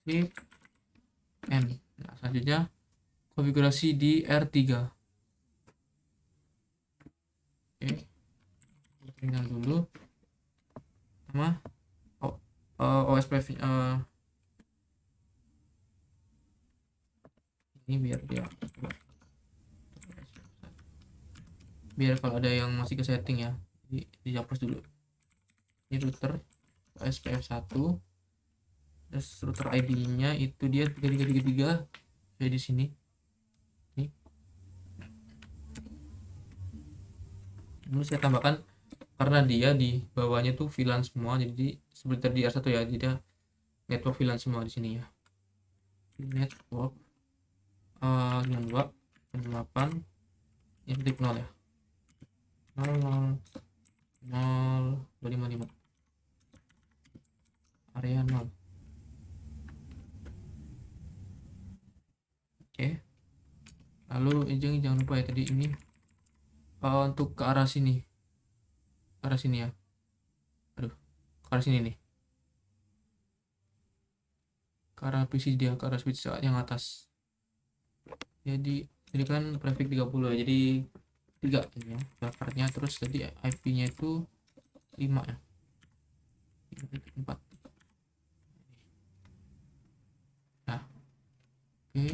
Sip N. Nah, selanjutnya konfigurasi di R3. Oke, tinggal dulu sama OSPF ini biar kalau ada yang masih ke setting ya, dihapus dulu. Ini router OSPF 1, terus router ID-nya itu dia 3333 kayak di sini. Nih. Lalu saya tambahkan karena dia di bawahnya tuh VLAN semua, jadi seperti tadi R1 ya, jadi network VLAN semua di sini ya. Network 92 8 yang titik 0 ya, 0 0 255 area 0. Oke, lalu jangan lupa ya tadi ini untuk ke arah sini ya, aduh, ke arah sini nih, ke arah PC dia, ke arah switch yang atas. Jadi kan prefix 30 ya, jadi 3 ini ya daftarnya. Terus tadi IP-nya itu 5 ya, 4. Nah, oke,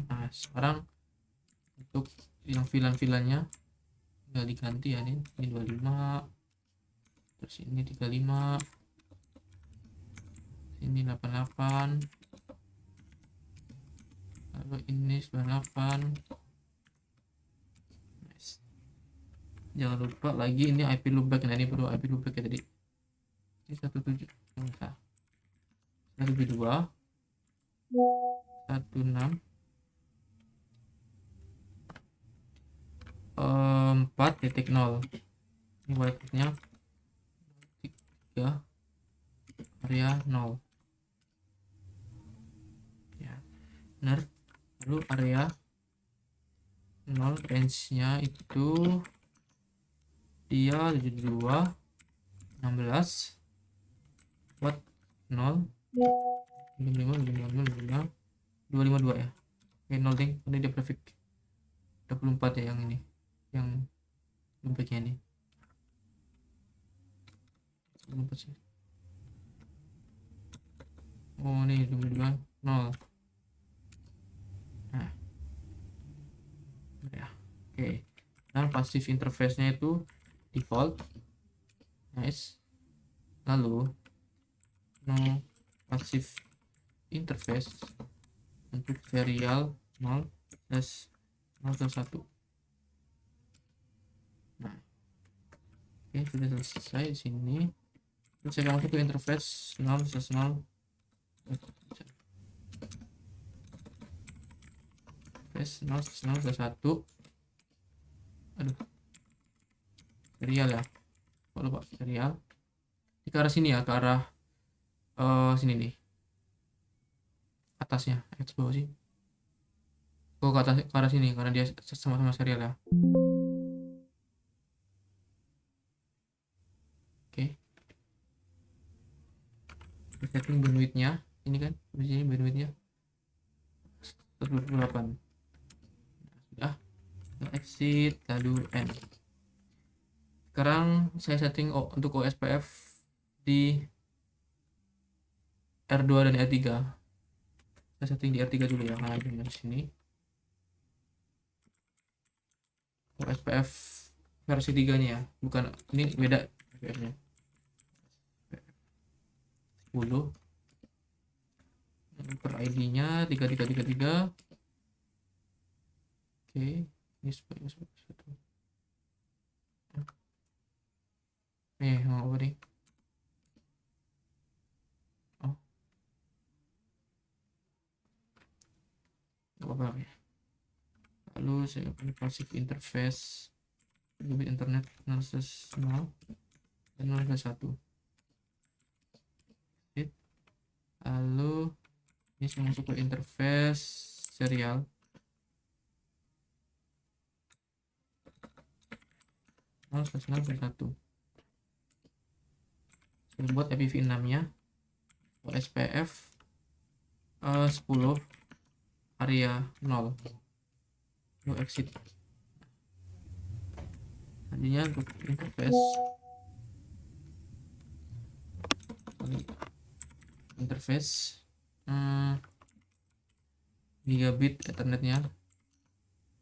nah sekarang untuk yang VLAN-VLAN-nya tinggal diganti ya, ini 25, terus ini 35, ini 88, lalu ini 98. Nice. Jangan lupa lagi ini IP loopback. Nah, ini perlu IP loopback ya tadi. Ini 17 nah, 172 16 4.0. Ini wildcard-nya 3 area 0 ya, benar. Lalu area 0 range-nya itu dia 72 16 buat 0 55 252 ya. Oke, 0 ding, ini dia prefix 24 ya, yang ini yang loopback-nya ini 24 sih. Oh, ini 22 0. Nah, ya. Oke. Dan passive interface-nya itu default. Nice. Lalu no passive interface untuk serial 0/0/1. Nah, oke, sudah selesai di sini. Terus saya masuk ke interface 0/0 Flash 0 1. Aduh, serial ya. Kok lupa serial. Ini ke arah sini ya, ke arah sini nih. Atasnya, atas bawah sih. Oh, ke atas, ke arah sini karena dia sama-sama serial ya. Oke. Setting bandwidth-nya. Ini kan di sini bandwidth-nya 128. Sudah. Exit lalu N. Sekarang saya setting untuk OSPF di R2 dan R3. Saya setting di R3 dulu ya, karena di sini OSPF versi 3 nya ya, bukan ini beda OSPF-nya. 10 per ID-nya 3333. Oke, ini sebagai satu. Mau apa nih? Oh, nggak apa-apa ya. Lalu saya akan pasif interface gigabit internet 0/0 dan 0/1. Lalu ini saya masuk ke interface serial. satu. Saya buat IPv6 nya OSPF 10 area 0. Lalu exit. Tadinya untuk interface gigabit ethernetnya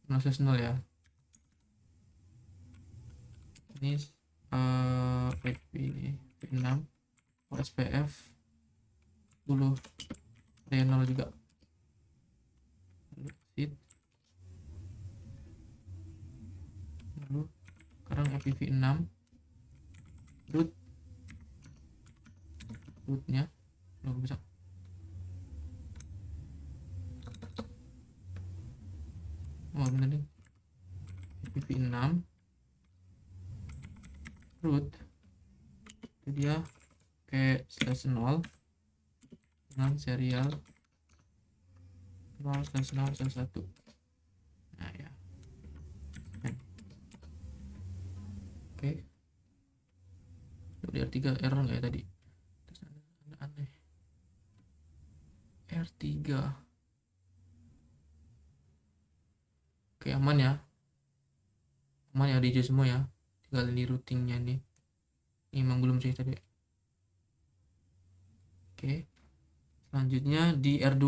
0/0 ya. Ini IPv6 OSPF 10 area 0 juga. Lalu exit. Lalu sekarang IPv6 rootnya lo bisa bener nih, IPv6 root itu dia kayak /0 dengan serial 0/0/1. Nah ya, oke. Di R3 error nggak ya tadi? Aneh. R3 oke, aman ya, DJ semua ya, tinggal di routingnya nih. Ini emang belum sih tadi. Oke, selanjutnya di R2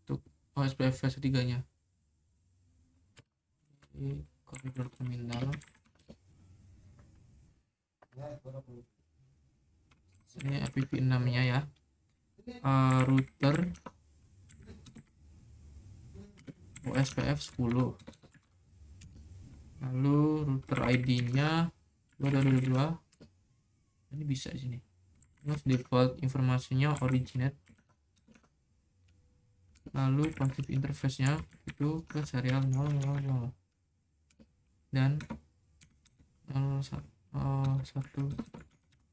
untuk OSPF versi 3 nya. Configure terminal. Ini IPv6 nya ya. Router OSPF 10. Lalu router ID-nya 2222. Ini bisa di sini. Terus default informasinya originate. Lalu passive interface-nya itu ke serial 000 dan 0/1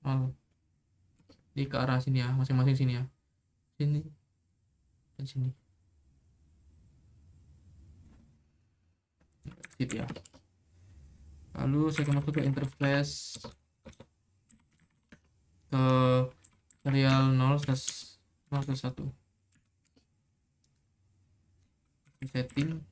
0 di ke arah sini ya, masing-masing sini ya, sini dan sini gitu ya. Lalu saya akan masuk ke interface ke serial 0/1 setting.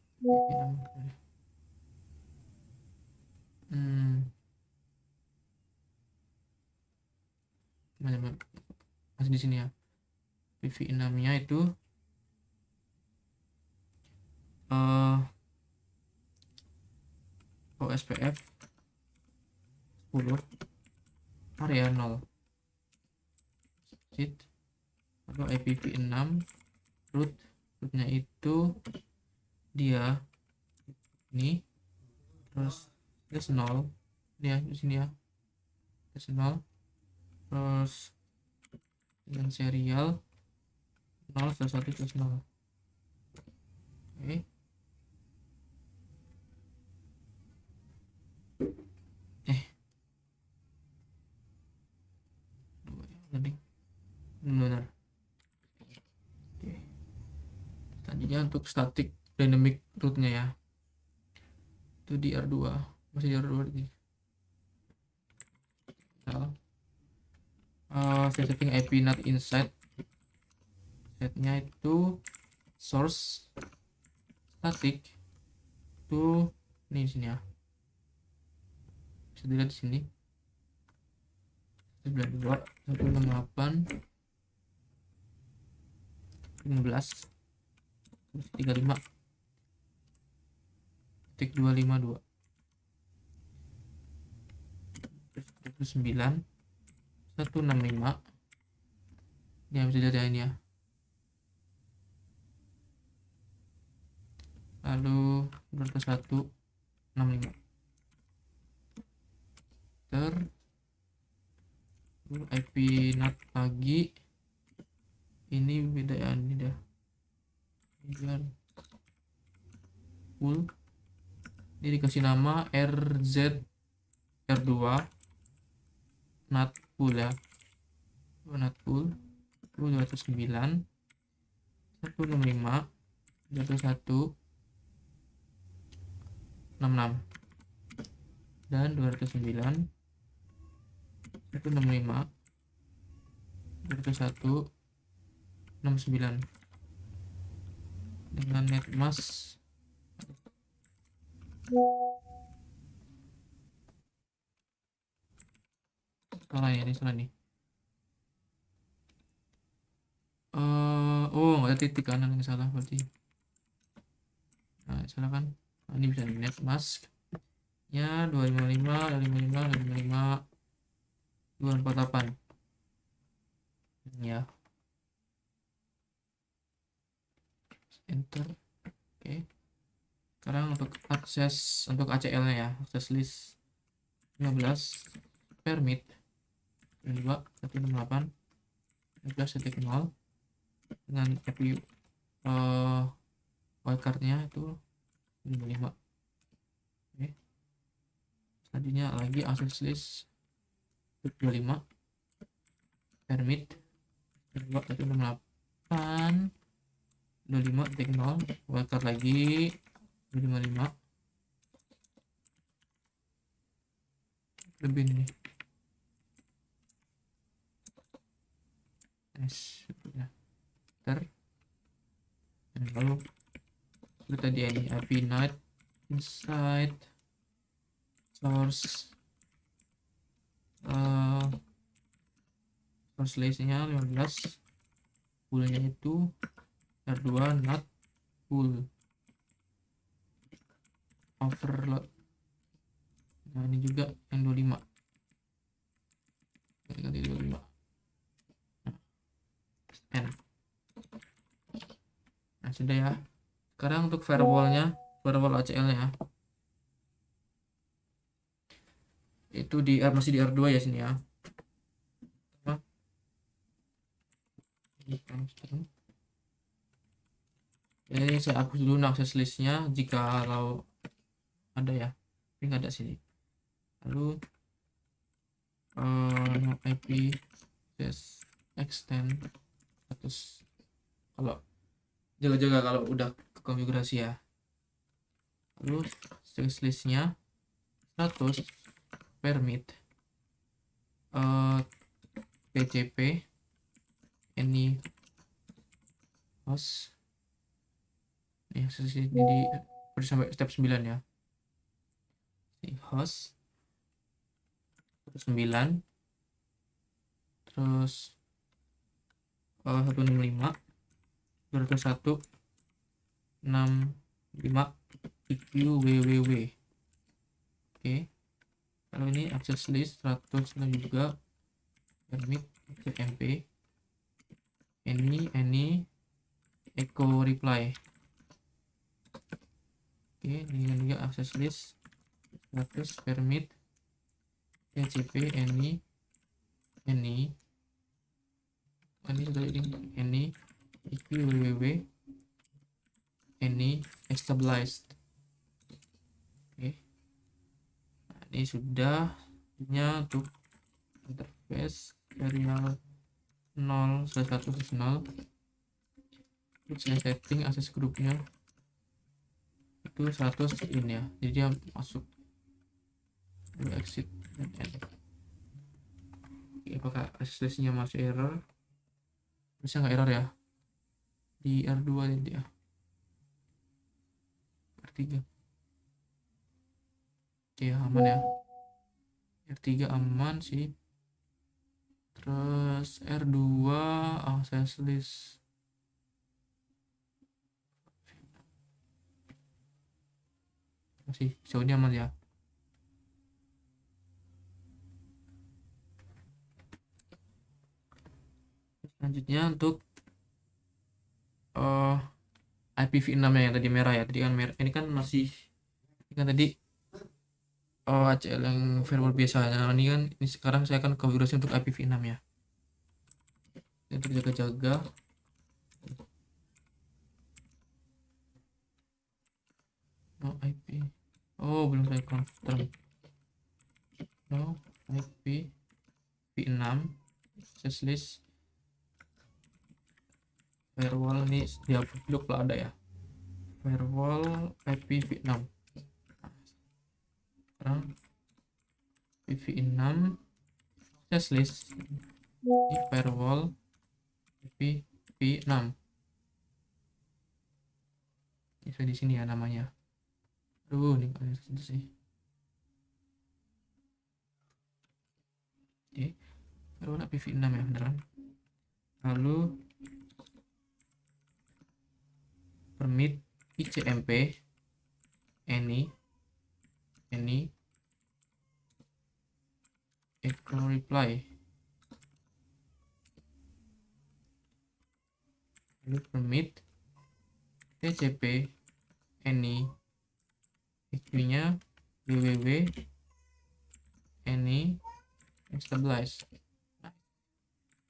Masih di sini ya, IPv6 nya itu OSPF 10 area 0 sit. Lalu IPv6 rootnya itu dia ini, terus /0 dia di sini ya, /0 terus dengan serial 0 + 1 + 0. Oke. Tadi benar. Oke. Selanjutnya untuk static dynamic root-nya ya. Itu di R2. Masih di R2 ini. Setting IP not inside. Setnya itu source static itu ini di sini ya. Bisa dilihat di sini. 92 168 15 35 titik 252 29 165. Ini yang bisa dilihat ya ini ya. Lalu 201 65 ter IP NAT lagi. Ini beda ya, ini dah biar full. Ini dikasih nama RZ R2 NAT full ya. NAT full 209 165 21 66 dan 209 165 201 69 dengan net mask salah ya, ini salah nih. Oh nggak ada titik kanan yang salah berarti. Nah salah kan. Nah, ini bisa net mask nya 255 255 255 248 ya. Enter. Oke. Sekarang untuk akses untuk ACL nya ya, akses list 15 permit 2 168 12.0 dengan IP wildcard-nya itu 55. Oke. Selanjutnya lagi akses list 25 permit 2 168 25.0 wildcard lagi 255 lebih ini. Nice ya. Dan lalu seperti tadi ini IP NAT inside source source list-nya 15 full-nya itu R2 NAT full overload. Nah ini juga yang 25 ganti 25 N. Nah sudah ya. Sekarang untuk firewall-nya, firewall ACL nya itu di masih di R2 ya sini ya. Jadi saya hapus dulu akses listnya jika kalau ada ya, tapi nggak ada sini. Lalu IP extend status kalau jaga-jaga kalau udah konfigurasi ya. Lalu status listnya status permit PCP any host nih di sampai step 9 ya. Ini host 9 terus 165 201 65 IQ www. Oke. Kalau ini access list 100 juga permit MP any echo reply. Oke, ini juga access list 100 permit PCP any sudah ini any www any stabilized. Oke, nah, ini sudah untuk interface serial 0/1/0. Terus saya setting akses grupnya itu 100 ini ya, jadi dia masuk exit dan end. Oke, apakah akses listnya masih error? Bisa nggak error ya di R2 nanti ya, R3. Oke, aman ya, R3 aman sih. Terus R2 akses list masih jauh aman ya. Selanjutnya untuk IPv6 yang tadi merah ya, tadi kan merah, ini kan masih, ini kan tadi ACL yang firewall biasa. Nah, ini kan, ini sekarang saya akan konfigurasi untuk IPv6 ya. Untuk jaga-jaga IP. Belum saya confirm. IPv6 access list firewall, ini dia blok lah ada ya, firewall IPv6. Sekarang IPv6 access list di firewall IPv6. Bisa di sini ya namanya. Ini itu sih. Oke, firewall IPv6 ya beneran. Lalu permit ICMP any echo reply. Lalu permit TCP any IQ-nya www any stabilize.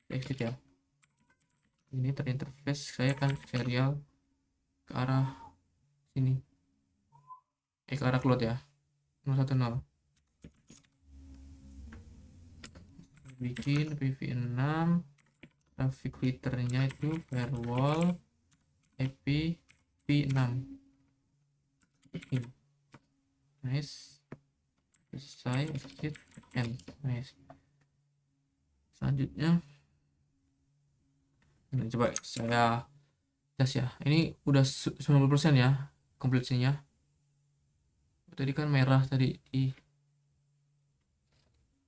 Exit ya. Ini terinterface, saya akan serial ke arah sini, ke arah cloud ya, 010. Bikin IPv6, traffic filternya itu firewall IPv6. Nice, selesai, exit end. Nice. Selanjutnya ini coba saya tes ya, ini udah 90% ya kompletinya. Tadi kan merah, tadi di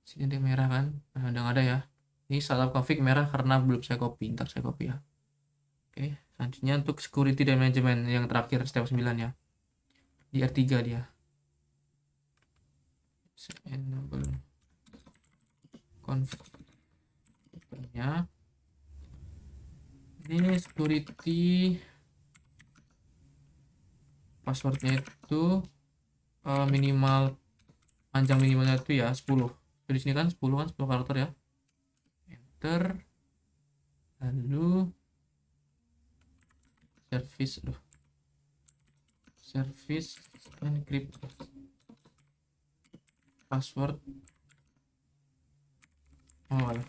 sini dia merah kan, udah nggak ada ya. Ini salah config merah karena belum saya copy, ntar saya copy ya. Oke, selanjutnya untuk security dan management yang terakhir step 9 ya, di R3 dia. Enable config-nya ini security passwordnya itu minimal, panjang minimalnya itu ya 10. Jadi di sini kan 10 karakter ya. Enter. Lalu service encrypt password. Alah.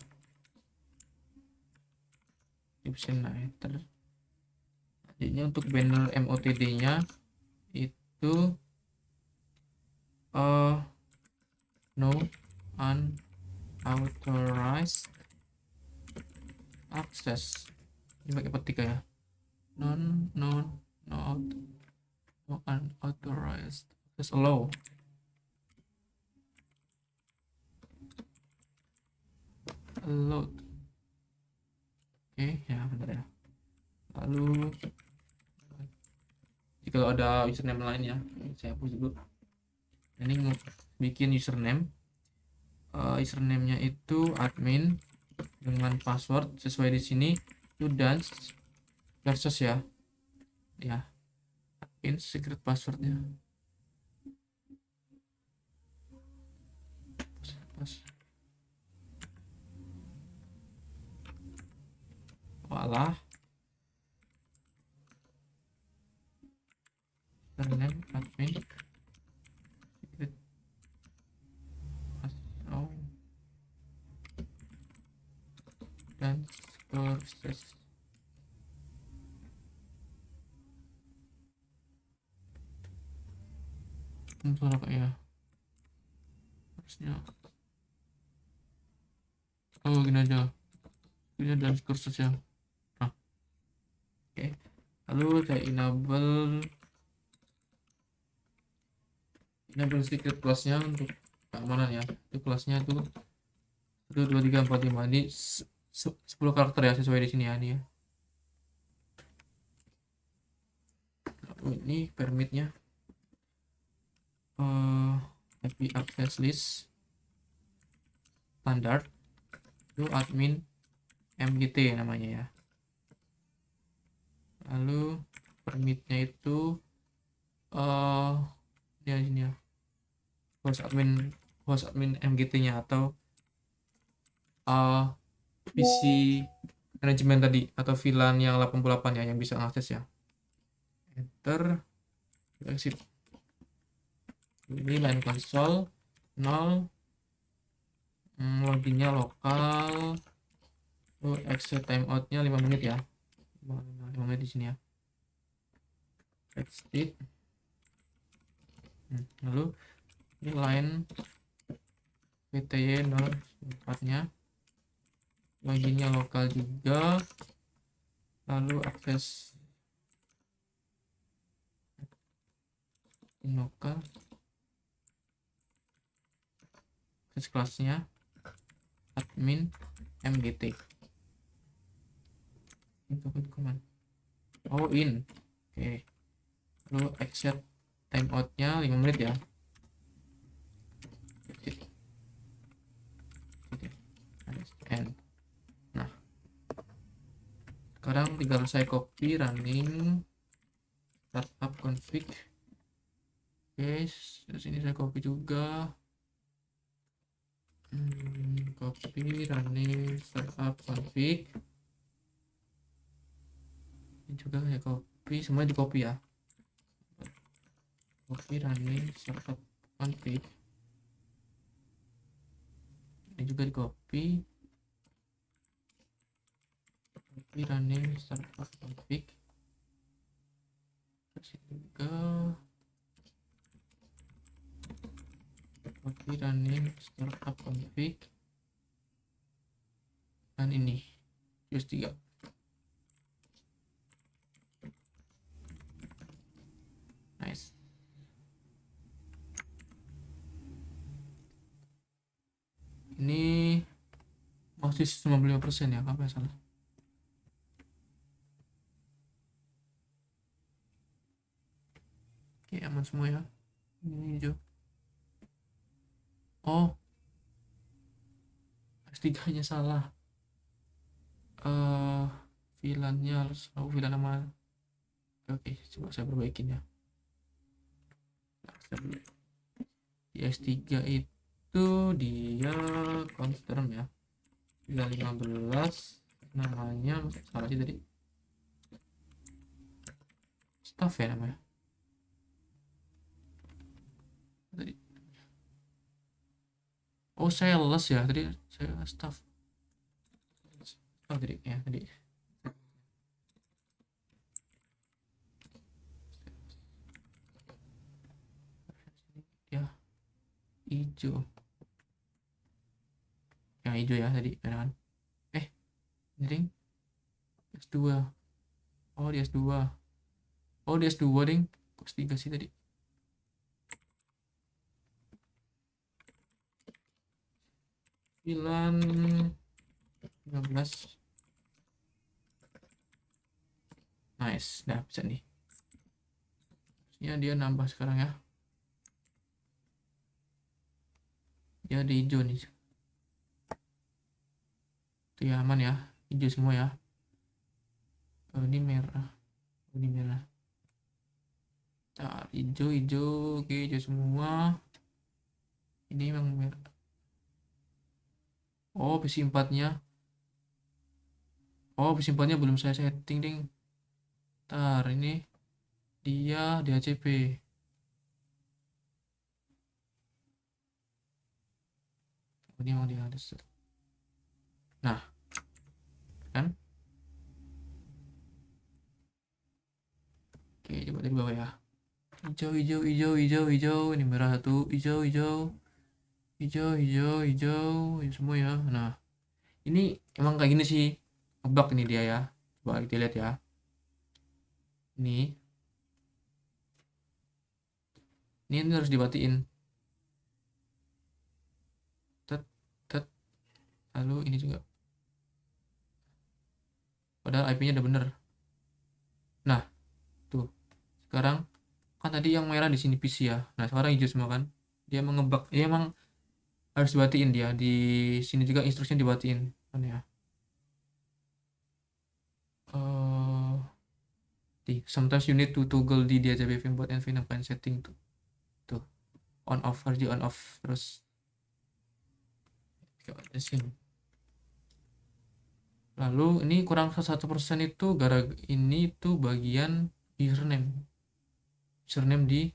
Enter. Selanjutnya untuk banner MOTD-nya itu no unauthorized access. Ini pakai petik ya. No unauthorized access allow. Allowed. Oke, ya benar ya. Lalu jika ada username lain ya, saya hapus dulu. Ini bikin username. Username-nya itu admin dengan password sesuai di sini itu dance versus ya. Ya. Admin secret passwordnya. Walah. username admin secret password dan sources. Suara kak ya harusnya. Oh gini aja, ini dan kursus ya. Nah, oke, lalu saya enable secret class-nya untuk keamanan ya. Itu kelasnya tuh 1 2 3 4 5 ini 10 karakter ya, sesuai di sini ya, ini ya. Lalu ini permitnya IP access list standar itu admin mgt namanya ya. Lalu permitnya itu ya sini ya, host admin mgt nya atau PC manajemen tadi atau VLAN yang 88 ya, yang bisa akses ya. Enter, exit. Ini line console 0, loginnya lokal, exit timeoutnya 5 menit ya, 5 menit di sini ya. Exit. Lalu ini line VTY 04 nya, loginnya lokal juga, lalu akses lokal, akses kelasnya admin mgt. Oh in, oke. Lalu exit timeoutnya 5 menit ya. Nah, sekarang tinggal saya copy running startup config. Oke, sini saya copy juga. Copy running startup config. Ini juga saya copy, semua di copy ya. Copy running startup config. Ini juga di copy. Copy running startup config. Terus juga copy running startup config. Dan ini use 3. Nice. Ini masih 95% ya, apa yang salah? Oke, aman semua ya. Ini hijau. Oh, S3 nya salah. VLAN-nya harus VLAN nama. Oke, coba saya perbaikin ya. Di S3 itu dia confirm ya. 15 namanya salah sih tadi. Staff ya namanya. Tadi. Oh, sales ya tadi, saya staff. Oh, tadi ya tadi. Ya, hijau. Yang hijau ya tadi, kan? Ding. S2. Oh, di S2. Oh, di S2, ding. Kok S3 sih tadi? Sembilan 15. Nice, nah bisa nih. Ya, dia nambah sekarang ya. Dia di hijau nih. Itu ya, aman ya. Hijau semua ya. Oh, ini merah. Oh, ini merah. Nah, hijau, hijau. Oke, hijau semua. Ini memang merah. Oh, PC 4-nya. Oh, PC 4-nya belum saya setting, ding. Ntar, ini. Dia DHCP. Ini emang dia ada. Nah, kan? Oke, coba dari bawah ya. Hijau, hijau, hijau, hijau, hijau. Ini merah satu. Hijau, hijau. Hijau, hijau, hijau. Ini semua ya. Nah, ini emang kayak gini sih. Ngebug ini dia ya. Coba kita lihat ya. Ini harus dibatiin. Tet, tet. Lalu ini juga. Padahal IP-nya udah bener. Nah, tuh. Sekarang kan tadi yang merah di sini PC ya. Nah, sekarang hijau semua kan. Dia emang ngebug. Dia emang harus dibatiin dia. Di sini juga instruksinya dibatiin. Kan ya. Sometimes you need to toggle di DHCP import and find setting tuh on off, harus di on off terus. Lalu ini kurang 1% itu gara ini tuh bagian username di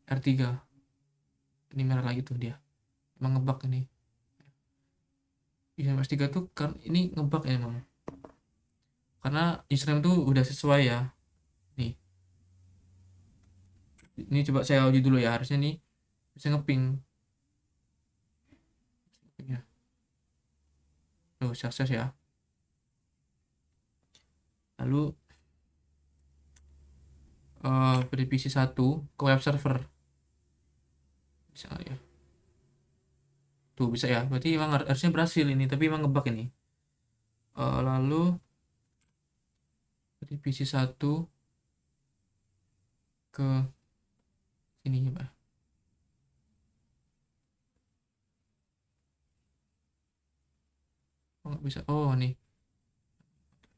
R3. Ini merah lagi tuh dia. Emang ngebug ini. Username R3 tuh kan ini ngebug ya emang. Karena username tuh udah sesuai ya. Nih. Ini coba saya uji dulu ya. Harusnya nih bisa ngeping. Ya. Tuh sukses ya. Lalu dari PC 1 ke web server. Bisa nggak ya? Tuh bisa ya. Berarti emang harusnya berhasil ini, tapi emang ngebug ini. Lalu dari PC 1 ke sini ya, Pak. Oh, nggak bisa. Oh, nih.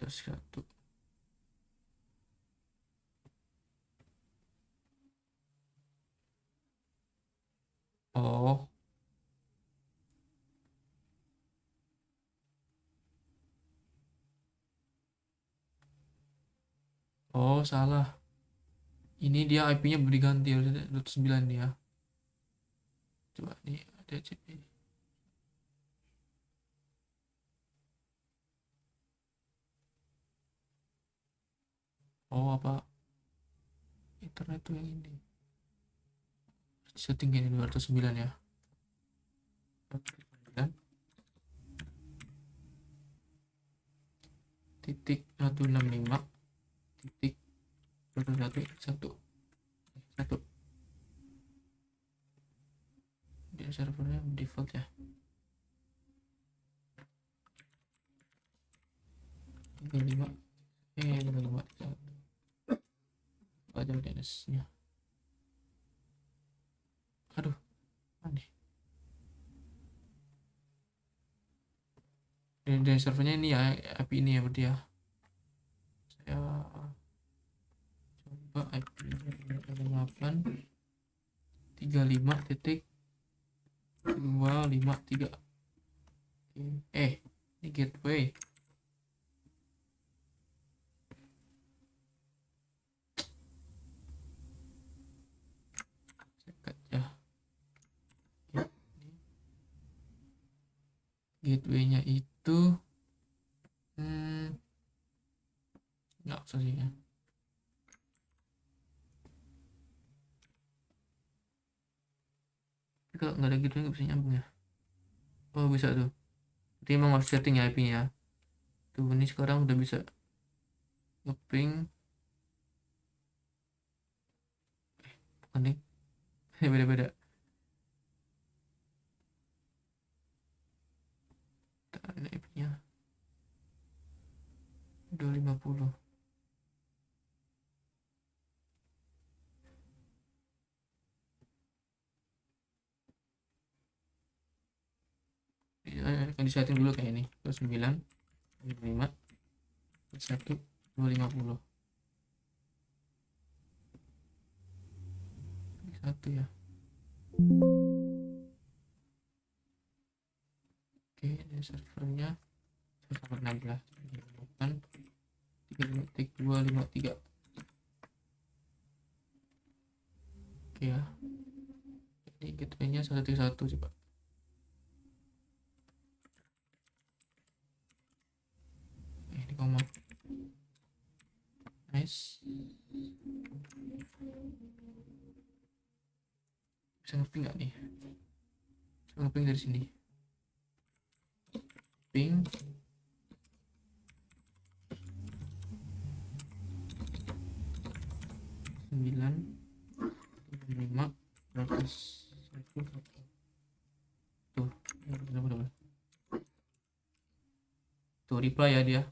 Terus satu. Oh, oh salah. Ini dia IP-nya belum diganti, harusnya 29 dia. Coba nih ada CP. Oh, apa internet tuh yang ini. Setting ini 209 ya. 209 titik 165 titik 111 satu. Dia servernya default ya. 35 35 aja DNS-nya. Aduh, aneh. Dan servernya ini ya, IP ini ya berarti ya. Saya coba IP 8 35 titik 253. Ini gateway. Sekat ya. Gateway-nya itu nggak usah sih ya. Tapi kalau nggak ada gateway nggak bisa nyambung ya. Oh bisa tuh. Berarti emang harus setting ya IP-nya. Tuh ini sekarang udah bisa ngeping. Bukan nih. Beda-beda. Ini IP-nya 250. Akan disetting dulu kayak ini. 29 5 1 250. Satu ya. Oke, ini servernya server 16 353. Oke ya, ini gateway-nya 131 coba. Ini koma. Nice. Bisa ngeping nggak nih? Bisa ngeping dari sini. Ping. Sembilan. 5. 100. Tuh. Tuh reply ya dia.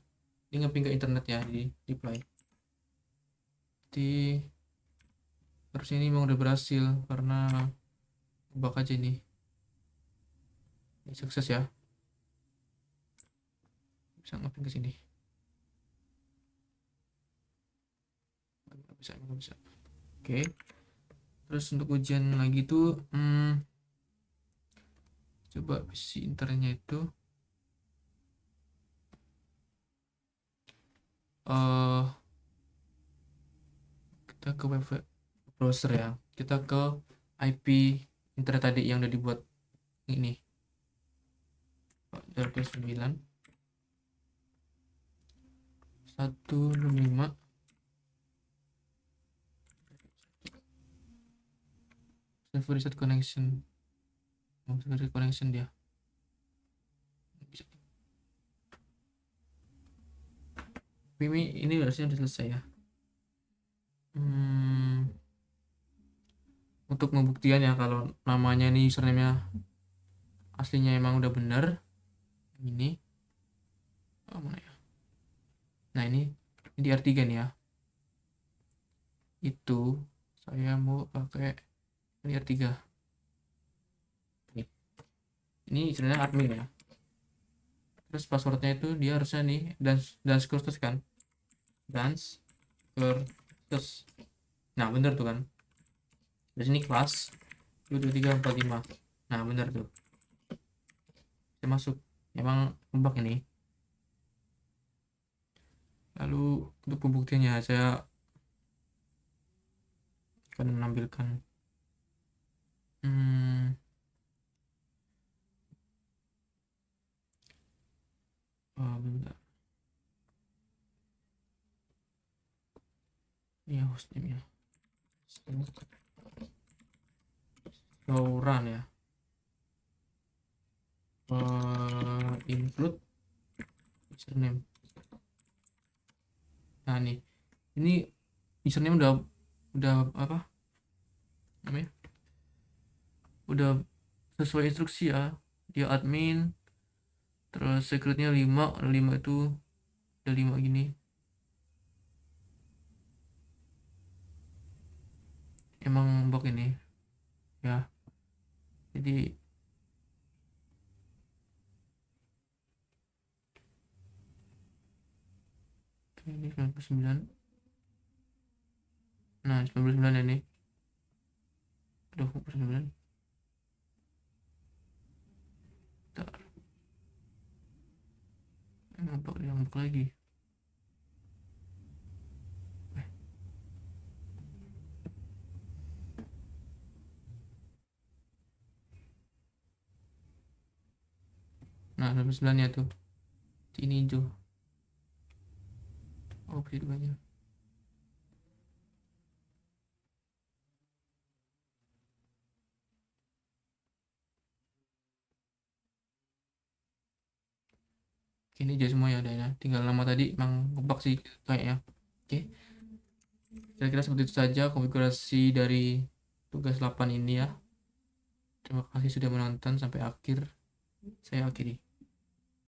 Dia ngeping ke internet ya di reply. Jadi harusnya ini memang udah berhasil karena bug aja nih. Ini sukses ya. Bisa ngeping ke sini. Nggak bisa. Oke. Terus untuk ujian lagi tuh coba si internetnya itu kita ke web browser ya, kita ke IP internet tadi yang udah dibuat ini 9 165 server reset connection. Server reset connection dia bisa. Ini harusnya udah selesai ya. Untuk pembuktian ya kalau namanya ini username-nya aslinya emang udah bener ini. Mana ya? Nah ini di R3 nih ya. Itu saya mau pakai ini R3. Ini sebenarnya admin ya. Terus passwordnya itu dia harusnya nih dance kursus kan. Dance kursus. Nah bener tuh kan. Di sini kelas 2345. Nah bener tuh. Saya masuk. Emang bug ini. Lalu untuk pembuktiannya saya akan menampilkan bentar. Ini hostname ya. Run ya. Include username. Nah nih, ini username udah apa namanya? Udah sesuai instruksi ya. Dia admin, terus secretnya 5 itu udah 5 gini. Emang bug ini ya. Jadi ini 99. Nah 99 ini. Aduh 99. Bentar. Yang bug lagi. Nah 99 ya tuh. Ini hijau. Oh begitu banyak. Ini aja semua ya udah ya. Tinggal nama tadi emang ngebug sih kayaknya. Oke. Kira-kira seperti itu saja konfigurasi dari tugas 8 ini ya. Terima kasih sudah menonton sampai akhir. Saya akhiri.